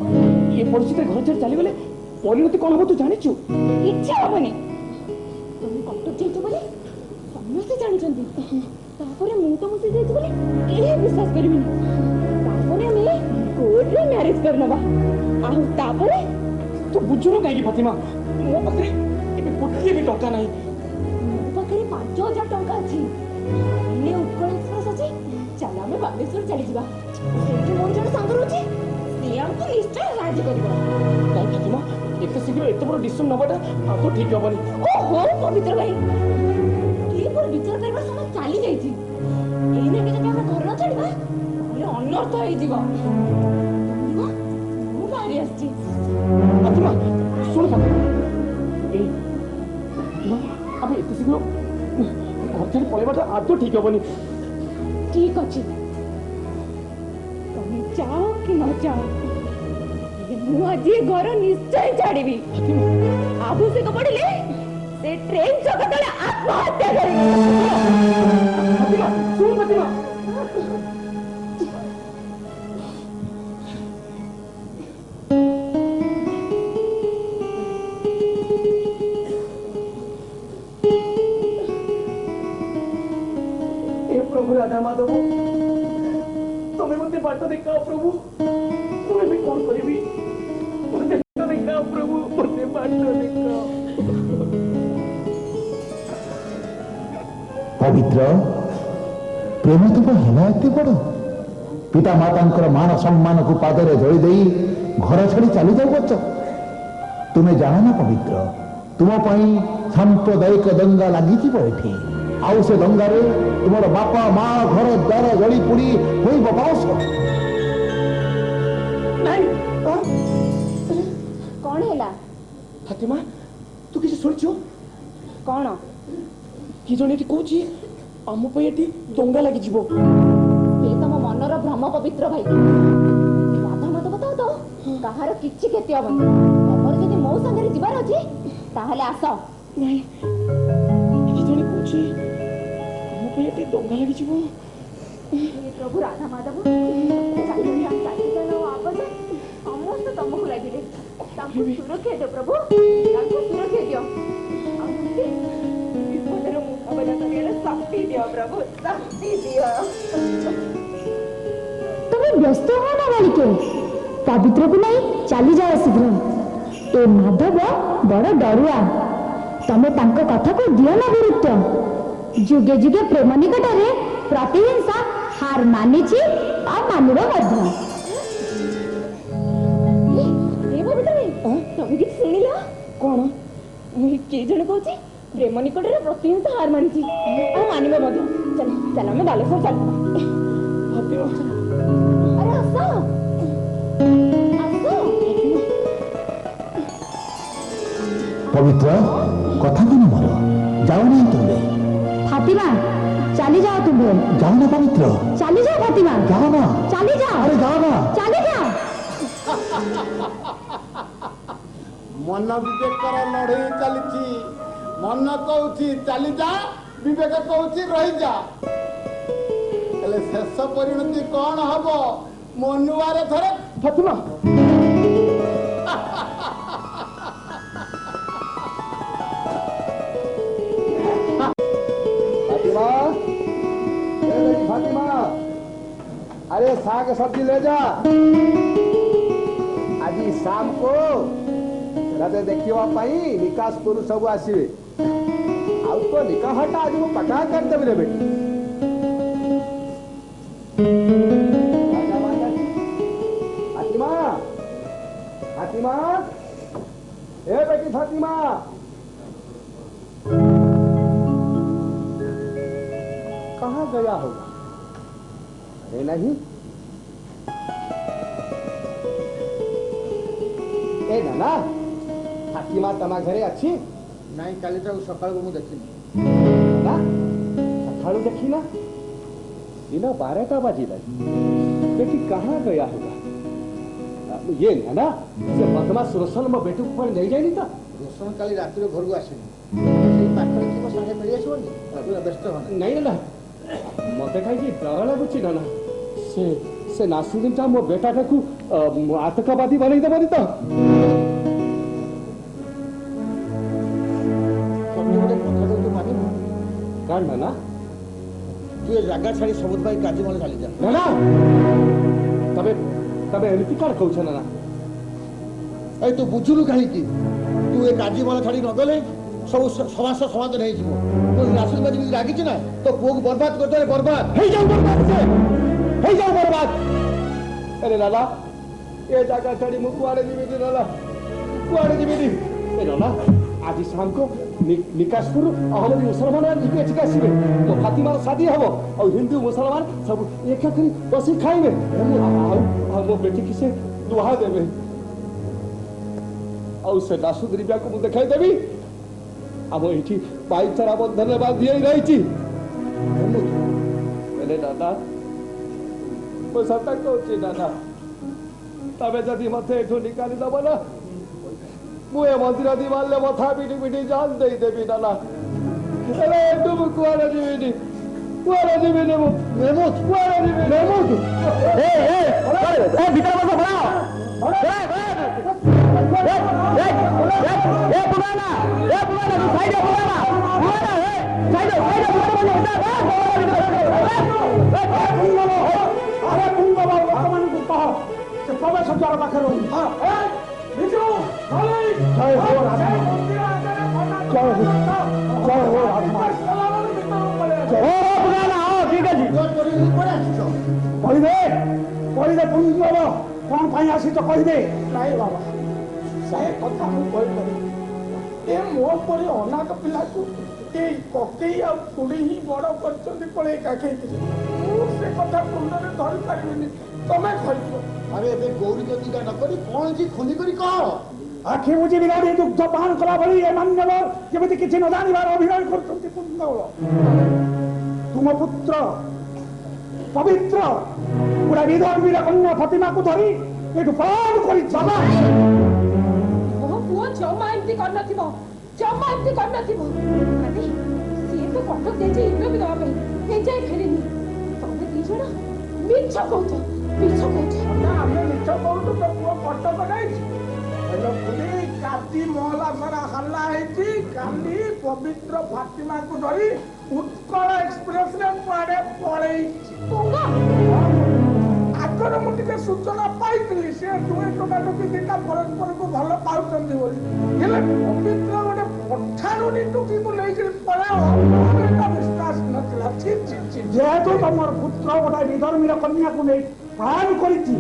ଏ ପରିସ୍ଥିତିରେ ଘର ଛାଡି ଚାଲିଗଲେ ପରିଣତି କଣ ହବ ତୁ ଜାଣିଛୁ? କିଛି ହବନି। ତମେ କଟକ ଯାଇଛ ବୋଲି ସମସ୍ତେ ଜାଣିଛନ୍ତି। ତାପରେ ମୁଁ ତମ ସହିତ ଯାଇଛି ବୋଲି କେହି ବିଶ୍ୱାସ କରିବେନି। ତାପରେ ଆମେ କୋର୍ଟରେ ମ୍ୟାରେଜ କରିନେବା। ଆଉ ତାପରେ ତୁ ବୁଝୁନୁ କାହିଁକି ଫାତିମା? ମୋ ପାଖରେ ଏବେ ଗୋଟିଏ ବି ଟଙ୍କା ନାହିଁ। ମୋ ପାଖରେ 5,000 ଟଙ୍କା ଅଛି। ହେଲେ ଉତ୍କଳ ଏକ୍ସପ୍ରେସ ଅଛି। ଚାଲ ଆମେ ବାଲେଶ୍ୱର ଚାଲିଯିବା। ସେଇଠି ମୋର ଜଣେ ସାଙ୍ଗ ରହୁଛି, ସେ ଆମକୁ ନିଶ୍ଚୟ ସାହାଯ୍ୟ କରିବ। ନାଇଁ ଫାତିମା, ଏତେ ଶୀଘ୍ର ଏତେ ବଡ ଡିସିସନ ନବାଟା ଆଉ ଠିକ ହବନି। ଓହୋ ପବିତ୍ର ଭାଇ, ଏପରି ବିଚାର କରିବା ସମୟ ଚାଲି ଯାଇଛି। ଏଇନା ବି ଯଦି ଆମେ ଘର ନ ଛାଡିବା ତାହେଲେ ଅନର୍ଥ ହେଇଯିବ। ମୁଁ ବାହାରି ଆସିଛି। ଫାତିମା ଶୁଣ ଫାତିମା, ଏଇ ଆମେ ଏତେ ଶୀଘ୍ର ଘର ଛାଡି ପଳେଇବାଟା ଆଦୌ ଠିକ ହବନି। ଠିକ ଅଛି, ତମେ ଚାଅ କି ନ ଚାଅ, ମୁଁ ଆଜି ଘର ନିଶ୍ଚୟ ଛାଡ଼ିବି। ଆବଶ୍ୟକ ପଡ଼ିଲେ ସେ ଟ୍ରେନ ଚକ ତଳେ ଆତ୍ମହତ୍ୟା କରିବି। ଶୁଣ ଫାତିମା, प्रभु राधा माधव तुम्हें मत बाट देखा प्रभु, मुझे कौन करी देखा प्रभु, मत बाट देखा। पवित्र प्रेम तुम है एत बड़ पिता माता मान सम्मान को पादरे धोई दे घर छाड़ी चली जाऊच। तुम्हें जान ना पवित्र, तुम सांप्रदायिक दंगा लगी आउ से दंगारे तुमर बापा माँ घर द्वार जली पोड़ी हो बपास। कौन है फातिमा? तू किसी शुणु कौन कि जने कहूँ आम दंगा लगी जीवो। ये तम मनर भ्रम पवित्र भाई। राधा माधव बताओ तो कहार किछि क्षति हबनी। तमर जदि मो संगे जीवार अछि ताहले आस। नहीं कि जने कहूँ आम दंगा लगी जीवो। प्रभु राधा माधव समस्त तुमको लगे सुरक्षा दो प्रभु, सुरक्षा दियो। शक्ति दियो प्रभु, शक्ति दियो। तुम्हें व्यस्त हो ना बालिके, पवित्र को नहीं चली जाओ शीघ्र। ए माधव बड़ डरुआ, तमें तांको कथा को दियो ना गुरुत्व। जुगे जुगे प्रेम निकटरे प्रतिहिंसा हार मानिछि आ मानिबो मध्य। ए पवित्र भाई, तमे कि सुनिला? कौन के जण कहछि ପ୍ରେମ ନିକଟରେ ପ୍ରତିହିଂସା ହାର ମାନିଛି ଆଉ ମାନିବ ମଧ୍ୟ। ଚାଲ ଚାଲ ଆମେ ବାଲେଶ୍ୱର ଚାଲ। ଆରେ ଆସ पवित्र कथा कौन मोर जाओ नहीं तुम्हें फातिमा चली जाओ तुम्हें जाओ ना पवित्र चली जाओ फातिमा जाओ ना चली जाओ अरे जाओ ना चली जाओ मन विवेक लड़े चली मन कहूँ चली जा विवेक कहूँ रही जा शेष परिणति कौन हम मनुआरे थरे फातिमा फातिमा फातिमा अरे साग सब्जी ले जा आज शाम को तते देखा निकास पुरुष सब आसवे आउ तो निकाहटा आज मु पक्का करदेवी रे बेटी फातिमा फातिमा ए बेटी फातिमा कहाँ गया होगा? अरे नहीं ए नाना फातिमा तमा घरे अच्छी नहीं काली सकाल को मुझे देखी ना सकाळू देखी ना दिन 12टा बाजिला बेटी कहाँ गया होगा? ये ना से बदमाश रोशन मो बेटी को नहीं जाइनी तो रोशन काली रात घर को आसनी साढ़े मिली आसबनी व्यस्त हो नहीं ना मत कहीं डर लगुच ना से नासुदीन टा मो बेटा को आतंकवादी बनई देबनी तो कान ना तू ये जगह छाड़ी सबुत भाई काजी मन चली जा ना तबे तबे एमती कार कहछ ना ए तू बुझुलु कहीं की तू ये काजी मन छाड़ी न गले सब समस्या समाधान हो जीवो तो राशिद बाजी रागी छी ना तो पुओ को बर्बाद कर दे बर्बाद हे जाऊ बर्बाद अरे लाला ए जगह छाड़ी मु कुआड़े जीवी लाला कुआड़े जीवी ए लाला आज शाम को निकासपुर अहमदी मुसलमान जीके चिका सिबे तो फातिमार शादी हबो और हिंदू मुसलमान सब एक करी बसी खाइबे मो बेटी किसे दुहा देबे और से नासुद रिबिया को मु देखाई देबी अब एठी भाईचारा बंधन बांधी रही दादा मो सता कहूँ दादा तबे जदि मते एठू निकाली दब ना मुझे मंदिर दिवाले मथा पिटी पिटी जान दे देवी नाना अरे तुम कुआरे जीविनी मु मेहमूद कुआरे जीविनी मेहमूद ए भीतर बसो बड़ाओ ए पुराना तू साइड पुराना साइड अरे तुम बाबा भगवान को कहो से प्रवेश द्वार पाखे रही हां बिजू जय हो राधा जय हो राधा जय हो पुराना आओ ठीक है जी कही दे तुम बाबा कौन पाई आसी तो कही दे नहीं बाबा से कथा मु कहि पारि ए मो परि अनाथ पिला को ए ककेई आ पुड़ी ही बड़ करचंदी पळे काके से कथा कुंडरे धरि पारिबिनी तमे खइयो अरे ए गौरी जति का न करी कोन जी खुली करी कह आखि मुझे बिगाड़ी दुग्ध पान कला भली ए मान्यवर जेमिति किछि न जानिबार अभिनय करचंती पुण्यवल तुम पुत्र पवित्र पूरा विधर्मीर कन्या फातिमा को धरी एठु पान करी बाबा ମୋ ପୁଅ ଜମା ଏମିତି କରିନଥିବ ଜମା ଏମିତି କରିନଥିବ ଆରେ ସିଏ ତ କଟକ ଯାଇଛି ଇଣ୍ଟରଭ୍ୟୁ ଦେବା ପାଇଁ ଏଯାଏ ଫେରିନି ତମେ ଦି ଜଣ ମିଛ କହୁଛ ନା ଆମେ ମିଛ କହୁଛୁ ତ ପୁଅ କଟକ ଯାଇଛି ହେଲେ ପୁଣି କାତି ମହଲା ସାରା ହଲ୍ଲା ହେଇଛି କାଲି ପବିତ୍ର ଫାତିମାକୁ ଧରି ଉତ୍କଳ ଏକ୍ସପ୍ରେସରେ କୁଆଡ଼େ ପଳେଇଛି ଆଗରେ ମୁଁ ଟିକେ ସୂଚନା ପାଇଥିଲି ସେ ଦୁହେଁ ଟୋକାଟୋକି ଦିଟା ପରସ୍ପରକୁ ଭଲ ପାଉଛନ୍ତି ବୋଲି ହେଲେ ପବିତ୍ର ଗୋଟେ ପଠାଣୁନି ଟୁକିକୁ ନେଇକିରି ପଳେଇବ ଏଟା ବିଶ୍ୱାସ ନଥିଲା ଯେହେତୁ ତମର ପୁତ୍ର ଗୋଟେ ବିଧର୍ମୀର କନ୍ୟାକୁ ନେଇ ପ୍ଲାନ୍ କରିଛି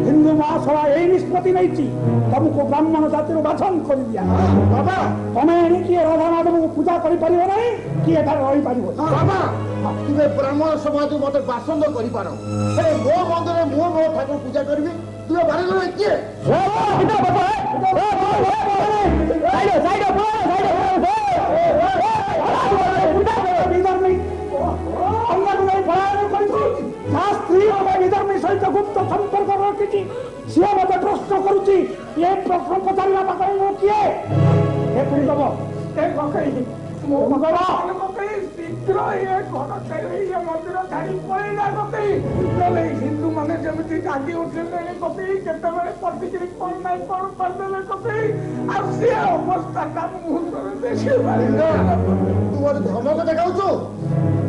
ହିନ୍ଦୁ ମହାସଭା ଏଇ ନିଷ୍ପତ୍ତି ନେଇଛି ତମକୁ ବ୍ରାହ୍ମଣ ଜାତିରୁ ବାଛନ କରିଦିଆ। ବାବା ତମେ ଏଣିକି ରାଧା ମାଧବଙ୍କୁ ପୂଜା କରିପାରିବ ନାହିଁ କି ଏଠାରେ ରହିପାରିବ। ବାବା ତୁମେ ବ୍ରାହ୍ମଣ ସମାଜ ମତେ ବାସନ୍ଦ କରିପାର ହେଲେ ମୋ ମନ୍ଦିରରେ ମୁଁ ମୋ ଠାକୁର ପୂଜା କରିବି ତୁମେ ବାରିଲ କିଏ? ବିଧର୍ମୀ ସହିତ ଗୁପ୍ତ ସମ୍ପର୍କ ରଖିଛି ସିଏ ମତେ ପ୍ରଶ୍ନ କରୁଛି ଏ ପ୍ରଶ୍ନ ପଚାରିବା ପାଖରେ ମୁଁ କିଏ? ଏ ଦବ ଶୀଘ୍ର ଏ ଘର ଛାଡ଼ି ଏ ମନ୍ଦିର ଛାଡ଼ି ପଳେଇଲା କକେଇ ନହେଲେ ହିନ୍ଦୁ ମାନେ ଯେମିତି ଜାଗି ଉଠିଲେଣି କକେଇ କେତେବେଳେ ପଟିକିରି କଣ ନାହିଁ କଣ କରିଦେଲେ କକେଇ ଆଉ ସେ ଅବସ୍ଥାଟା ମୁହୂର୍ତ୍ତରେ ଦେଖି ତୁ ମୋତେ ଧମକ ଦେଖାଉଛୁ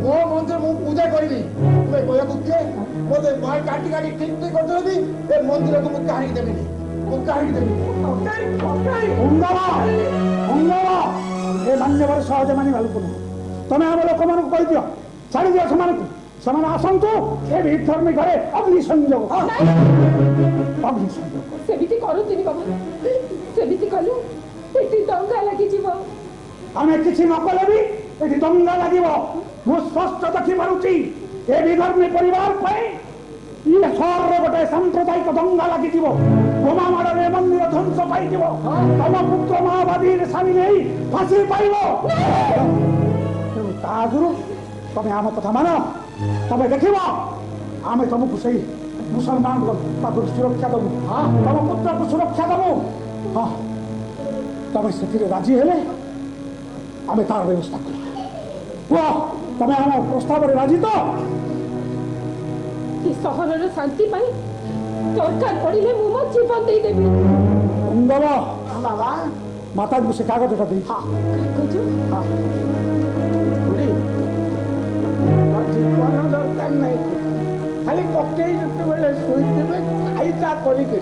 ମୋ ମନ୍ଦିର ମୁଁ ପୂଜା କରିବି ତୁମେ କହିବାକୁ କିଏ? ମୋତେ ମାଲ କାଟି କାଟି ଠିକ ଠିକ କରିଦେବି ଏ ମନ୍ଦିରକୁ ମୁଁ କାହିଁକି ଦେବିନି ମୁଁ କାହିଁକି ଦେବିନି? ଏ ମାନ୍ୟବର ସହଜ ମାନିବା ଲୋକ ନୁହଁ। ତମେ ଆମ ଲୋକମାନଙ୍କୁ କହିଦିଅ ଛାଡ଼ି ଦିଅ ସେମାନଙ୍କୁ ସେମାନେ ଆସନ୍ତୁ ଏ ବିଧର୍ମୀ ଘରେ ଅଗ୍ନି ସଂଯୋଗ ଅଗ୍ନି ସଂଯୋଗ ସେମିତି କରନ୍ତୁନି ବାବା ସେମିତି କଲେ ଏଠି ଦଙ୍ଗା ଲାଗିଯିବ। ଆମେ କିଛି ନ କଲେ ବି ଏଠି ଦଙ୍ଗା ଲାଗିବ। ମୁଁ ସ୍ପଷ୍ଟ ଦେଖିପାରୁଛି ଏ ବିଧର୍ମୀ ପରିବାର ପାଇଁ ଇଏ ସହରରେ ଗୋଟେ ସାମ୍ପ୍ରଦାୟିକ ଦଙ୍ଗା ଲାଗିଯିବ। ବୋମା ମାଡ଼ରେ ମନ୍ଦିର ଧ୍ୱଂସ ପାଇଯିବ। ତମ ପୁତ୍ର ମାଓବାଦୀରେ ସାମିଲ ହେଇ ଫାଶୀ ପାଇବ। ତେଣୁ ତା ଆଗରୁ ତମେ ଆମ କଥା ମାନ ତମେ ଦେଖିବ ଆମେ ତମକୁ ସେଇ ମୁସଲମାନଙ୍କ ପାଖରୁ ସୁରକ୍ଷା ଦେବୁ ତମ ପୁତ୍ରକୁ ସୁରକ୍ଷା ଦେବୁ। ହଁ ତମେ ସେଥିରେ ରାଜି ହେଲେ ଆମେ ତାର ବ୍ୟବସ୍ଥା କରିବା। କୁହ ତମେ ଆମ ପ୍ରସ୍ତାବରେ ରାଜି ତ? ଏ ସହରର ଶାନ୍ତି ପାଇଁ ଦରକାର ପଡ଼ିଲେ ମୁଁ ମୋ ଜୀବନ ଦେଇଦେବି। ବାବା ମାତାଙ୍କୁ ସେ କାଗଜଟା ଦେଇ ଜୀବନ ଦରକାର ନାହିଁ ଖାଲି କକେଇ ଯେତେବେଳେ ଶୋଇଥିବେ ଖାଇତା କରିକି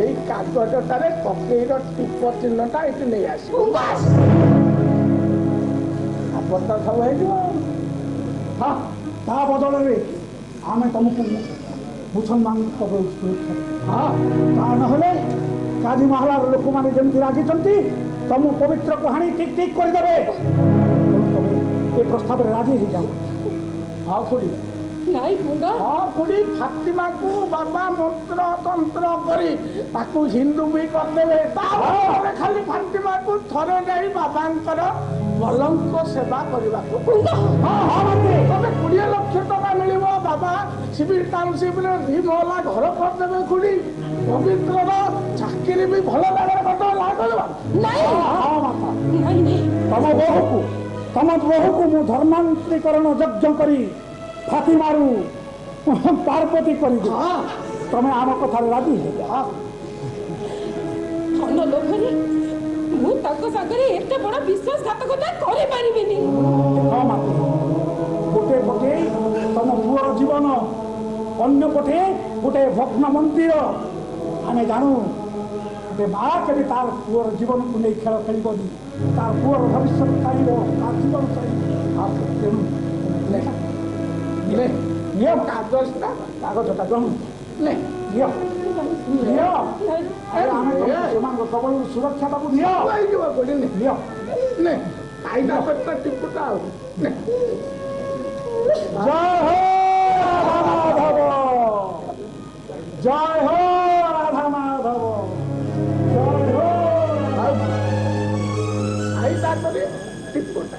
ଏଇ କାଗଜଟାରେ କକେଇର ଟିପ ଚିହ୍ନଟା ଏଠି ନେଇ ଆସିବ ଆପଣ ତ ସବୁ ହେଇଯିବ। ହଁ ତା ବଦଳରେ ଆମେ ତମକୁ ମୁସଲମାନଙ୍କ ସୁରକ୍ଷା ହଁ ତା ନହେଲେ କାଜୀ ମହଲାର ଲୋକମାନେ ଯେମିତି ରାଜିଛନ୍ତି ତମ ପବିତ୍ରକୁ ହାଣି ଠିକ ଠିକ କରିଦେବେ। ତମେ ଏ ପ୍ରସ୍ତାବରେ ରାଜି ହେଇଯାଅ। ହଁ ଖୁଡ଼ି ନାଇଁ ଗୁଣ୍ଡ ହଁ ଖୁଡ଼ି ଫାତିମାକୁ ବାବା ମନ୍ତ୍ର ତନ୍ତ୍ର କରି ତାକୁ ହିନ୍ଦୁ ବି କରିଦେବେ। ତାପରେ ଖାଲି ଫାତିମାକୁ ଥରେ ଯାଇ ବାବାଙ୍କର ଭଲଙ୍କ ସେବା କରିବାକୁ ତମେ 20 ଲକ୍ଷ ଟଙ୍କା ମିଳିବ ବାବା ସିଭିଲ ଟାଉନସିପରେ 2 ମହଲା ଘର କରିଦେବେ ଖୁଡ଼ି ପବିତ୍ରର ଚାକିରି ବି ଭଲ ଜାଗାରେ ତମ ବୋହୂକୁ ମୁଁ ଧର୍ମାନ୍ତରୀକରଣ ଯଜ୍ଞ କରି ଫାତିମାରୁ ପାର୍ବତୀ କରିବି। ତମେ ଆମ କଥାରେ ରାଜି ଧନ ଲୋଭରେ ମୁଁ ତାଙ୍କ ସାଙ୍ଗରେ ଏତେ ବଡ଼ ବିଶ୍ୱାସଘାତକତା କରିପାରିବିନି। ଗୋଟେ ପଟେ ତମ ପୁଅର ଜୀବନ ଅନ୍ୟ ପଟେ ଗୋଟେ ଭଗ୍ନ ମନ୍ଦିର। ଆମେ ଜାଣୁ ଗୋଟେ ମା କେବେ ତାର ପୁଅର ଜୀବନକୁ ନେଇ ଖେଳ ଖେଳିବନି ତାର ପୁଅର ଭବିଷ୍ୟତ ଚାହିଁବ ତାର ଜୀବନ ଚାହିଁବ। ତେଣୁ ନିଅ କାଗଜଟା କାଗଜଟା ଗ୍ରହଣ ନିଅ ନିଅ ଆମେ ସେମାନଙ୍କ କବଳରୁ ସୁରକ୍ଷା ଦେବୁ। ନିଅ ନିଅ ଖାଇଲା ପେଟ ଟିପୁଟା ଆଉ ଜୟ ହୋ ରାଧା ମାଧବ ଜୟ ହୋ ରାଧା ମାଧବ ଜୟ ହୋ ଖାଇଲା କରି ଟିପୁଟା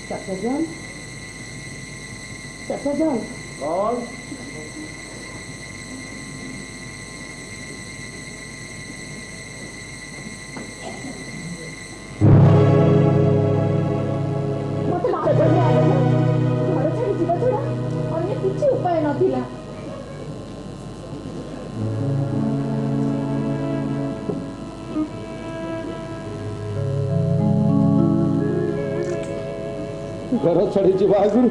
चाचा जान कौन ମତେ ମାଫ କରି ଆଗଲା ଘର ଛାଡ଼ି ଯିବା ଛଡ଼ା ଅନ୍ୟ କିଛି ଉପାୟ ନଥିଲା। घर छाड़ी जीवा आगुरी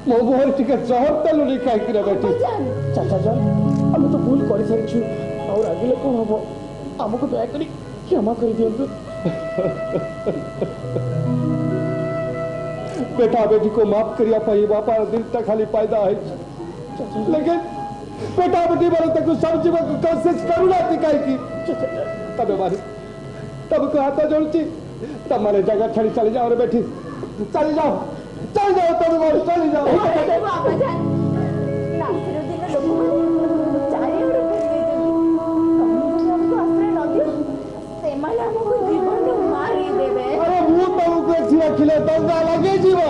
मो मुहर टिके जहर तेलुनी कहीं बैठी चाचा जान आम तो भूल कर सारी और आगे कौन हम आमको दयाकोरी क्षमा कर दिंतु। बेटा बेटी को माफ करिया पाई बापा दिल तक खाली पैदा है लेकिन बेटा बेटी वाले तक सब जीवन को कोशिश करूना कहीं की तब मारी तब को हाथ जोड़ती तब मारे जगह छाड़ी चली जाओ रे बेटी चली जाओ तब मारी चली जाओ। अरे मु तुमको झिया खिले दंगा लगे जीव ए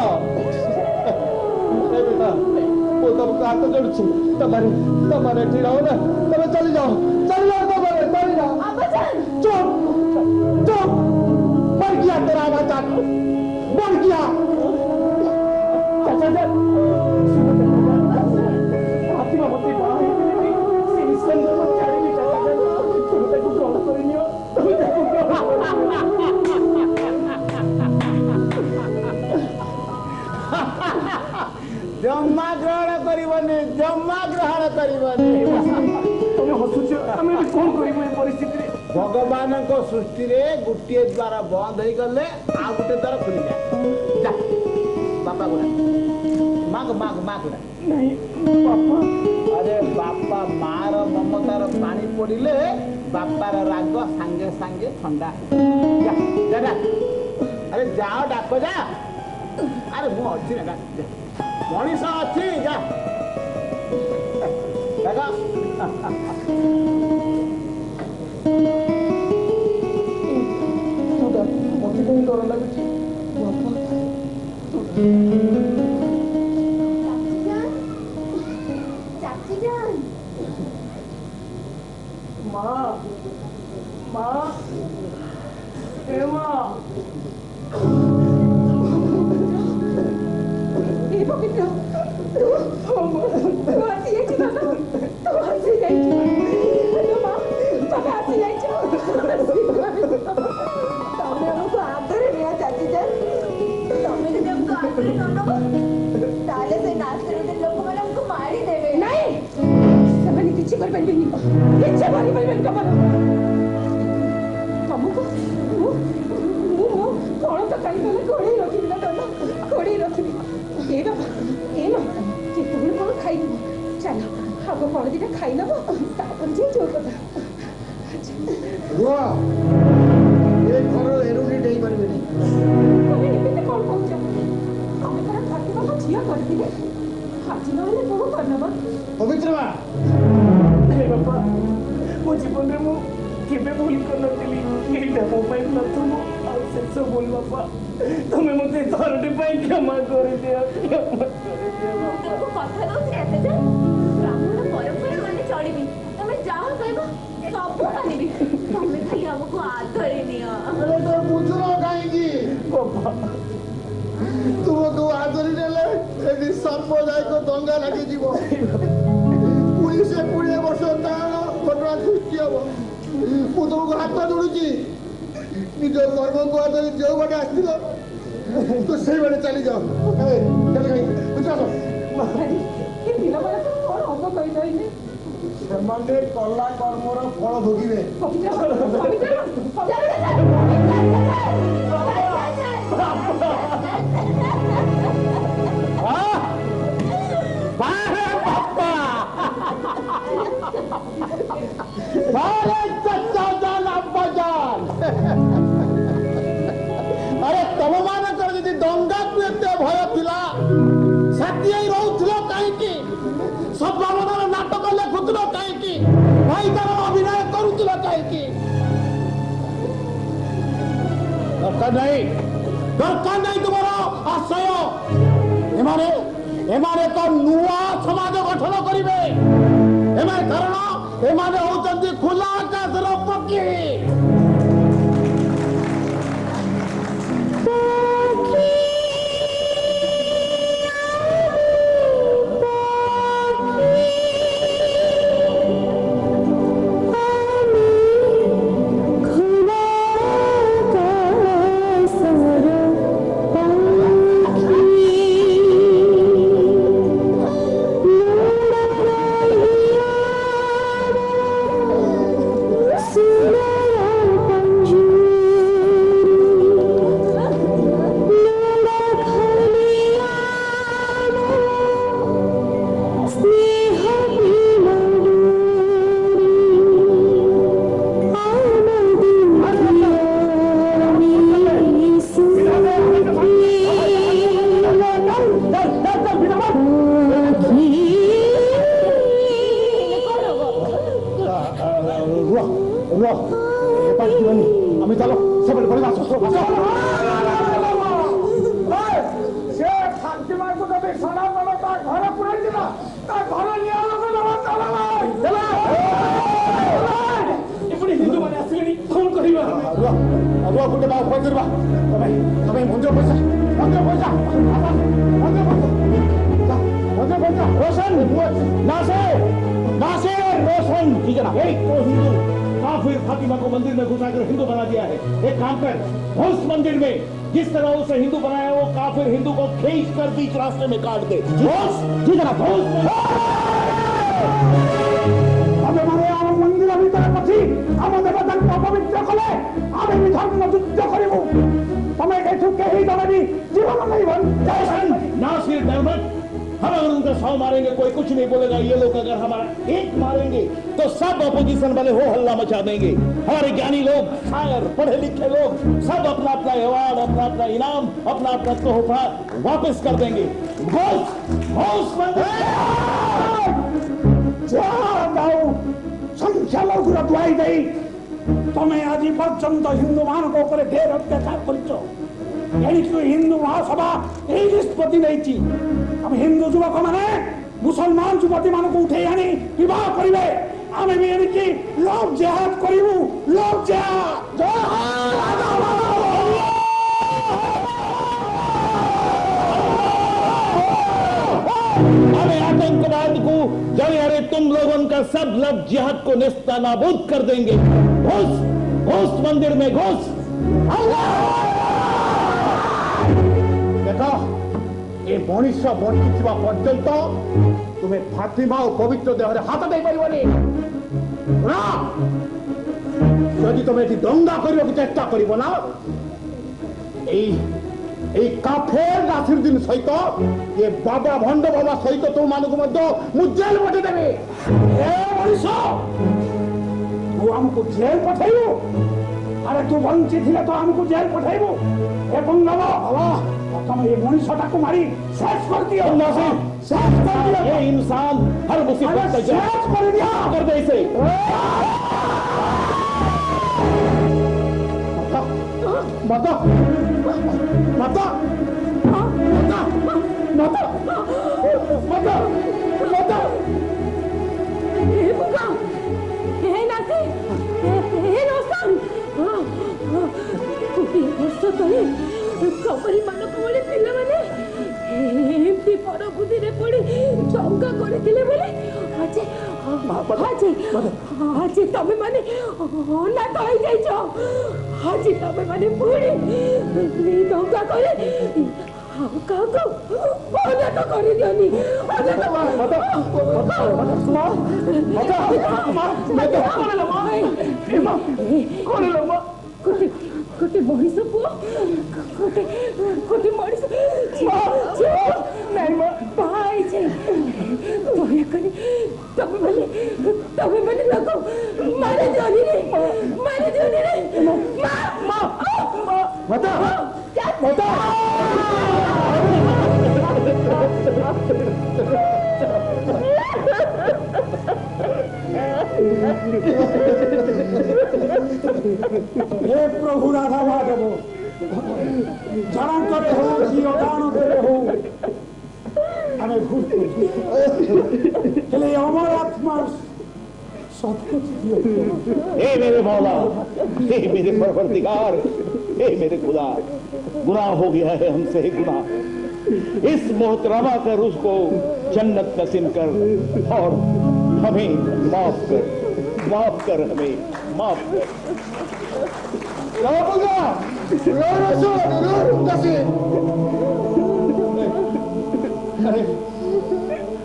बेटा वो तुमको हाथ जोड़ছি तुम्हारे ठीक रहो ना तब चली जाओ तुम्हारे चली जाओ। चुप मर गया तेरा बच्चा मर गया। चाचा जान हाथी मते बाहर से निस्कंद को छाड़ी चाचा जान तुम तक ग्रहण करनियो जम्मा ग्रहण करबनी जम्मा ग्रहण करबनी तुम हसुछ हम कौन करिबो ए परिस्थिति रे भगवान को सृष्टि रे गुटिए द्वार बंद हो गले आ गुटे द्वार खुली जाए जा बापा गुड़ा माग गुड़ा नहीं पापा अरे बापा मार ममतार पानी पड़िले बापार राग सांगे सांगे ठंडा जा जा अरे जाओ डाक जा अरे मु अच्छी ना मनीष अच्छी जा मते कहीं डर लाଗୁଛି माँ ए माँ ଏ ପବିତ୍ର ତୁ ଆସି ଯାଇଛୁ ବାବା ତୁ ଆସି ଯାଇଛୁ ମା ବାବା ଆସି ଯାଇଛୁ ତମେ ଆମକୁ ଆଦରେ ନିଅ ଚାଚି ଯାନ ତମେ ଯଦି ଆମକୁ ଆଦରେ ନ ନେବ ତାହେଲେ ସେ ନାସ୍ତିକ ଲୋକମାନେ ଆମକୁ ମାରି ଦେବେ ନାଇଁ ସେମାନେ କିଛି କରିପାରିବେନି କିଛି କରିପାରିବେନି ତମର ତମକୁ ମୁଁ କଣ ତ କାଇଁ ତମେ ଘୋଡ଼େଇ ରଖିବି ନା ତମ ଘୋଡ଼େଇ ରଖିବି ଏ ବାବା ଯେତେବେଳେ କଣ ଖାଇବ ଚାଲ ଆଗ କଣ ଦିଟା ଖାଇ ନେବ ତାପରେ ଯାଇ ଯୋଉ କଥା ଏ ଘର ଏରୁନି ଡେଇ ପାରିବେନି ତମେ ଏମିତି କଣ କହୁଛ ତମେ ପରା ଫାଟିବା ମୋ ଝିଅ କରିଥିଲେ ଆଜି ନହେଲେ କଣ କରିନେବ ପବିତ୍ର ମା ବାପା ମୋ ଜୀବନରେ ମୁଁ କେବେ ଭୁଲ କରିନଥିଲି ଏଇଟା ମୋ ପାଇଁ ପ୍ରଥମ ଆଉ ଶେଷ ଭୁଲ ବାପା ତମେ ମତେ ଥରଟେ ପାଇଁ କ୍ଷମା କରିଦିଅ ତାକୁ କଥା ଦଉଛି କେତେ ଯେ ବ୍ରାହ୍ମଣ ପରମ୍ପରା ମାନେ ଚଳିବି ତମେ ଯାହା କହିବ ସବୁ ମାନିବି ତମେ ଖାଲି ଆମକୁ ଆଦରି ନିଅ ତ ବୁଝୁନ କାହିଁକି ତୁମକୁ ଆଦରି ନେଲେ ଏଠି ସାମ୍ପ୍ରଦାୟିକ ଦଙ୍ଗା ଲାଗିଯିବ ପୁଣି ସେ 20 ବର୍ଷ ତାର ଘଟଣା ସୃଷ୍ଟି ହବ ମୁଁ ତୁମକୁ ହାତ ଯୋଡୁଛି ନିଜ କର୍ମକୁ ଆଦରି ଯେଉଁ ବାଟେ ଆସିଥିଲ ତୁ ସେଇ ବାଟେ ଚାଲିଯାଅ ସେମାନେ କଲା କର୍ମର ଫଳ ଭୋଗିବେ अरे तुम मानकर यदि दंगा को एते भय थिला साथी रहउथिलो काहेकि सब बाबनार नाटक लेखुथिलो काहेकि भाईदार अभिनय करूथिलो काहेकि दरकार नहीं तुम्हारा ଆଶୟ ଏମାନେ ଏକ ନୂଆ ସମାଜ ଗଠନ କରିବେ। କାରଣ ଏମାନେ ହଉଛନ୍ତି ଖୋଲା ଆକାଶର ପକ୍ଷୀ। আমি চলো সবাই ঘরে আসো। সে শান্তি মার্গ যদি সোনা বলো তার ঘরে পুরাই দিল তার ঘরে নিয়ে লোকে দেওয়া চলে এপরি হিন্দু মানে আসলেনি ফোন করিবা ଗୋଟେ ବା ଉପାୟ କରିବା। ତମେ ମନ୍ଦିର ପଇସା रोशन नासिर रोशन ठीक है ना। एक तो हिंदू काफिर फातिमा को मंदिर में घुसाकर हिंदू बना दिया है। एक काम कर उस मंदिर में जिस तरह उसे हिंदू बनाया वो काफिर हिंदू को खींच कर बीच रास्ते में काट दे। ठीक है ना। ଆମେ ମାନେ ଆମ ମନ୍ଦିର ଭିତରେ ପଶି ଆମ ଦେବତାଙ୍କୁ ଅପବିତ୍ର କଲେ ଆମେ ବି ଧର୍ମ ଯୁଦ୍ଧ କରିବୁ। ତମେ ଏଠୁ କେହି ତମେ ବି ଜୀବନ ନେଇବ। नासिर नरमत हम अगर उनका 100 मारेंगे कोई कुछ नहीं बोलेगा। ये लोग अगर हमारा एक मारेंगे तो सब अपोजिशन वाले हो हल्ला मचा देंगे। हमारे ज्ञानी लोग शायर पढ़े लिखे लोग सब अपना अपना अवार्ड अपना अपना इनाम अपना अपना तोहफा वापस कर देंगे। संख्या लोग दुआई दे तुम्हें आज पर्यंत हिंदू मान ढेर अत्याचार कर हिंदू महासभा यही निष्पत्ति नहीं। अब हिंदू युवक मैंने मुसलमान युवती मान को उठे आनी विवाह करेंगे। आम भी एमती लव जेहाद करूँ। लव जेहाद आतंकवाद को जरिए तुम लोगों का सब लव जिहाद को नेस्तनाबूद कर देंगे। घुस मंदिर में घुस। देखो ये मनुष्य बंची पर्यंत तुम्हें फातिमा और पवित्र देह हाथ दे पार जदि तुम ये दंगा करने की चेष्टा कर काफेर नासिरुद्दीन सहित ये बाबा भंड बाबा सहित तुम मानक जेल पठेदेवी। तू आमको जेल पठेबू। अरे तू बंची थिले तो आमको जेल पठेबू। तुम ये मनुष्यटा को मारी शेष कर दिया। शेष कर दिया। ये इंसान हर मुसीबत से शेष कर दिया। कर दे इसे। माता माता माता माता माता माता हे बुका हे नासी हे रोशन कुटी वर्ष तले कबरी मानक बोले पिला माने एमती पर बुद्धि पड़ी दंगा करथिले बोले आज तमे माने ना तई जाइछो। आज तमे माने पुड़ी दंगा करे काको ओने तो करि दियोनी। ओने तो गोटे मनीष पुओ गोटे मनीष भाई तमें मैंने लगो मारे दियोनी रे माता हे प्रभु राधा माधव ଜଣଙ୍କରେ ହଉ କି ଅଜାଣତରେ ହଉ ଆମେ ଭୁଲ କରୁଛୁ ହେଲେ ଅମର ଆତ୍ମା ए मेरे मौला, ए मेरे परवरदिगार, ए मेरे खुदा, गुनाह हो गया है हमसे गुनाह। इस मोहतरमा कर उसको जन्नत नसीब कर और हमें माफ कर हमें माफ कर।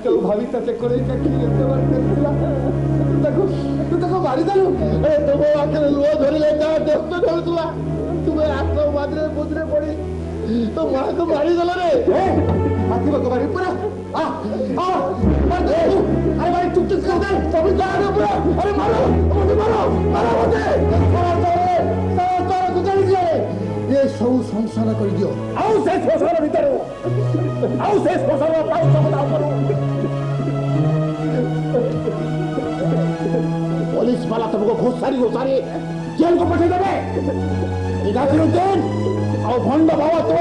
तो भाभी तते कोले का की तो बात करला तू तको मारी दलु ए तो वो आखिर लो धरी ले जा देख तो धरतुला तुम्हें आत्मा मादरे पुदरे पड़ी तो मां को मारी दला रे ए हाथी को मारी पूरा आ मार दे अरे भाई चुप चुप कर दे सब जा रे पूरा अरे मारो मुझे मारो मुझे तो गुजर गए ये सब संसार कर दियो आओ से संसार भीतर आओ से संसार पाऊ सब दाव करो पुलिस वाला तुमको घुसारी जेल को पठे देवे इधर दिन और भंड बाबा तो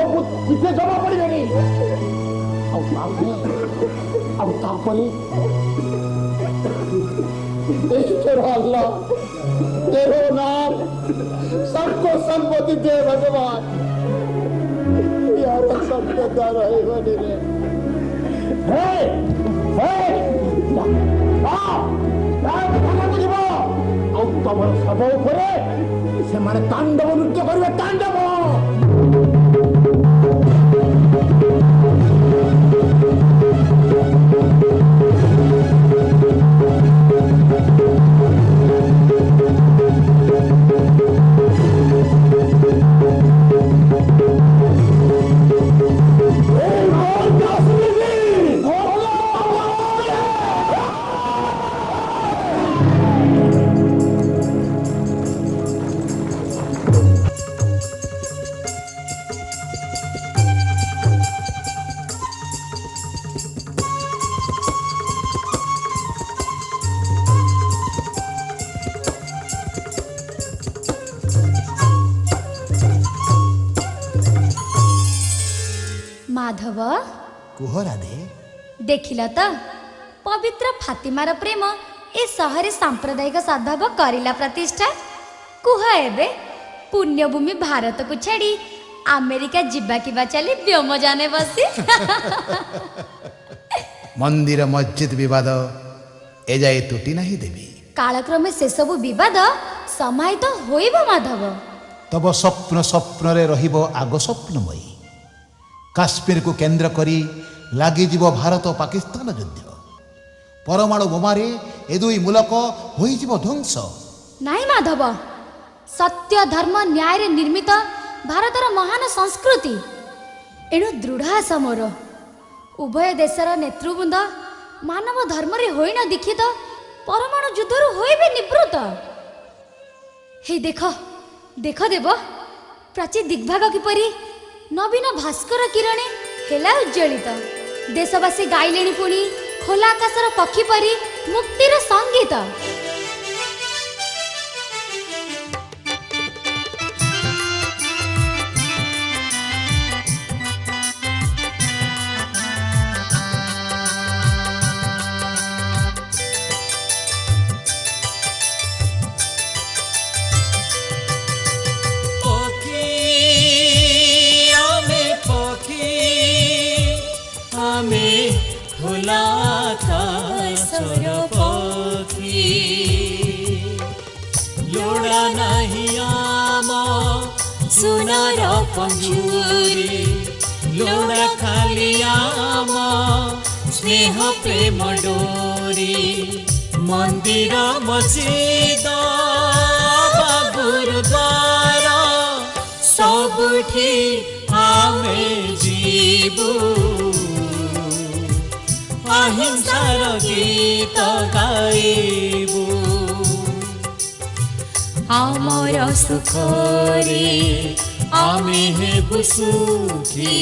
पीछे जमा पड़ गई अब तापले तेरा अल्लाह तेरो नाम सबको संपत्ति दे भगवान यार सत्य रहे बने रे हे तमर सब उपरे से माने तांडव नृत्य करिवे तांडव माधव कुहरा दे देखिला तो पवित्र फातिमार प्रेम ए सहरे सांप्रदायिक सद्भाव करिला प्रतिष्ठा कुह एबे पुण्यभूमि भारत को छाड़ी अमेरिका जिबा किबा चली व्योम जाने बसी मंदिर मस्जिद विवाद एजाए तुटी नहीं देवी कालक्रमे से सब विवाद समाहित होइबो माधव तब स्वप्न स्वप्न रहिबो आगो स्वप्नमयी काश्मीर को केंद्र करी लागी जीव भारत और पाकिस्तान युद्ध परमाणु बोमारे ए दुई मूलक होई जीव ध्वंस नाई माधव सत्य धर्म न्याय रे निर्मित भारतर महान संस्कृति एणु दृढ़ आशा मोर उभय देशर नेतृवृंद मानव धर्म रे होई न दीक्षित परमाणु युद्धरु होइबे निवृत्त हे देखो देखो देव प्राची दिग्भाग किपरि नवीन भास्कर किरणे हेला उज्जवलित देशवासी गाइलेणी पुणी खोला आकाशर पक्षी परी मुक्तिर संगीत सुनार पंजूरी लोड़ा खाली आम स्नेह प्रेम डोरी मंदिर मस्जिद गुरुद्वार सबुठी आमे जीवु अहिंसार गीत गाइबु आमर सुखरे आमे हेबु सुखी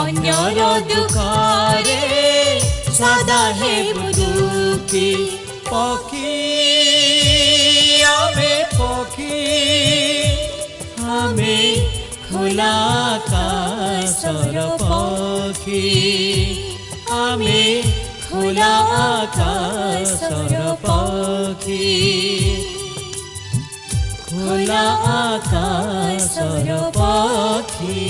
अन्यर दुखरे सदा हेबु दुखी पखी आमे আকাশর পাখি আমি খোলা আকাশর পাখি খোলা আকাশর পাখি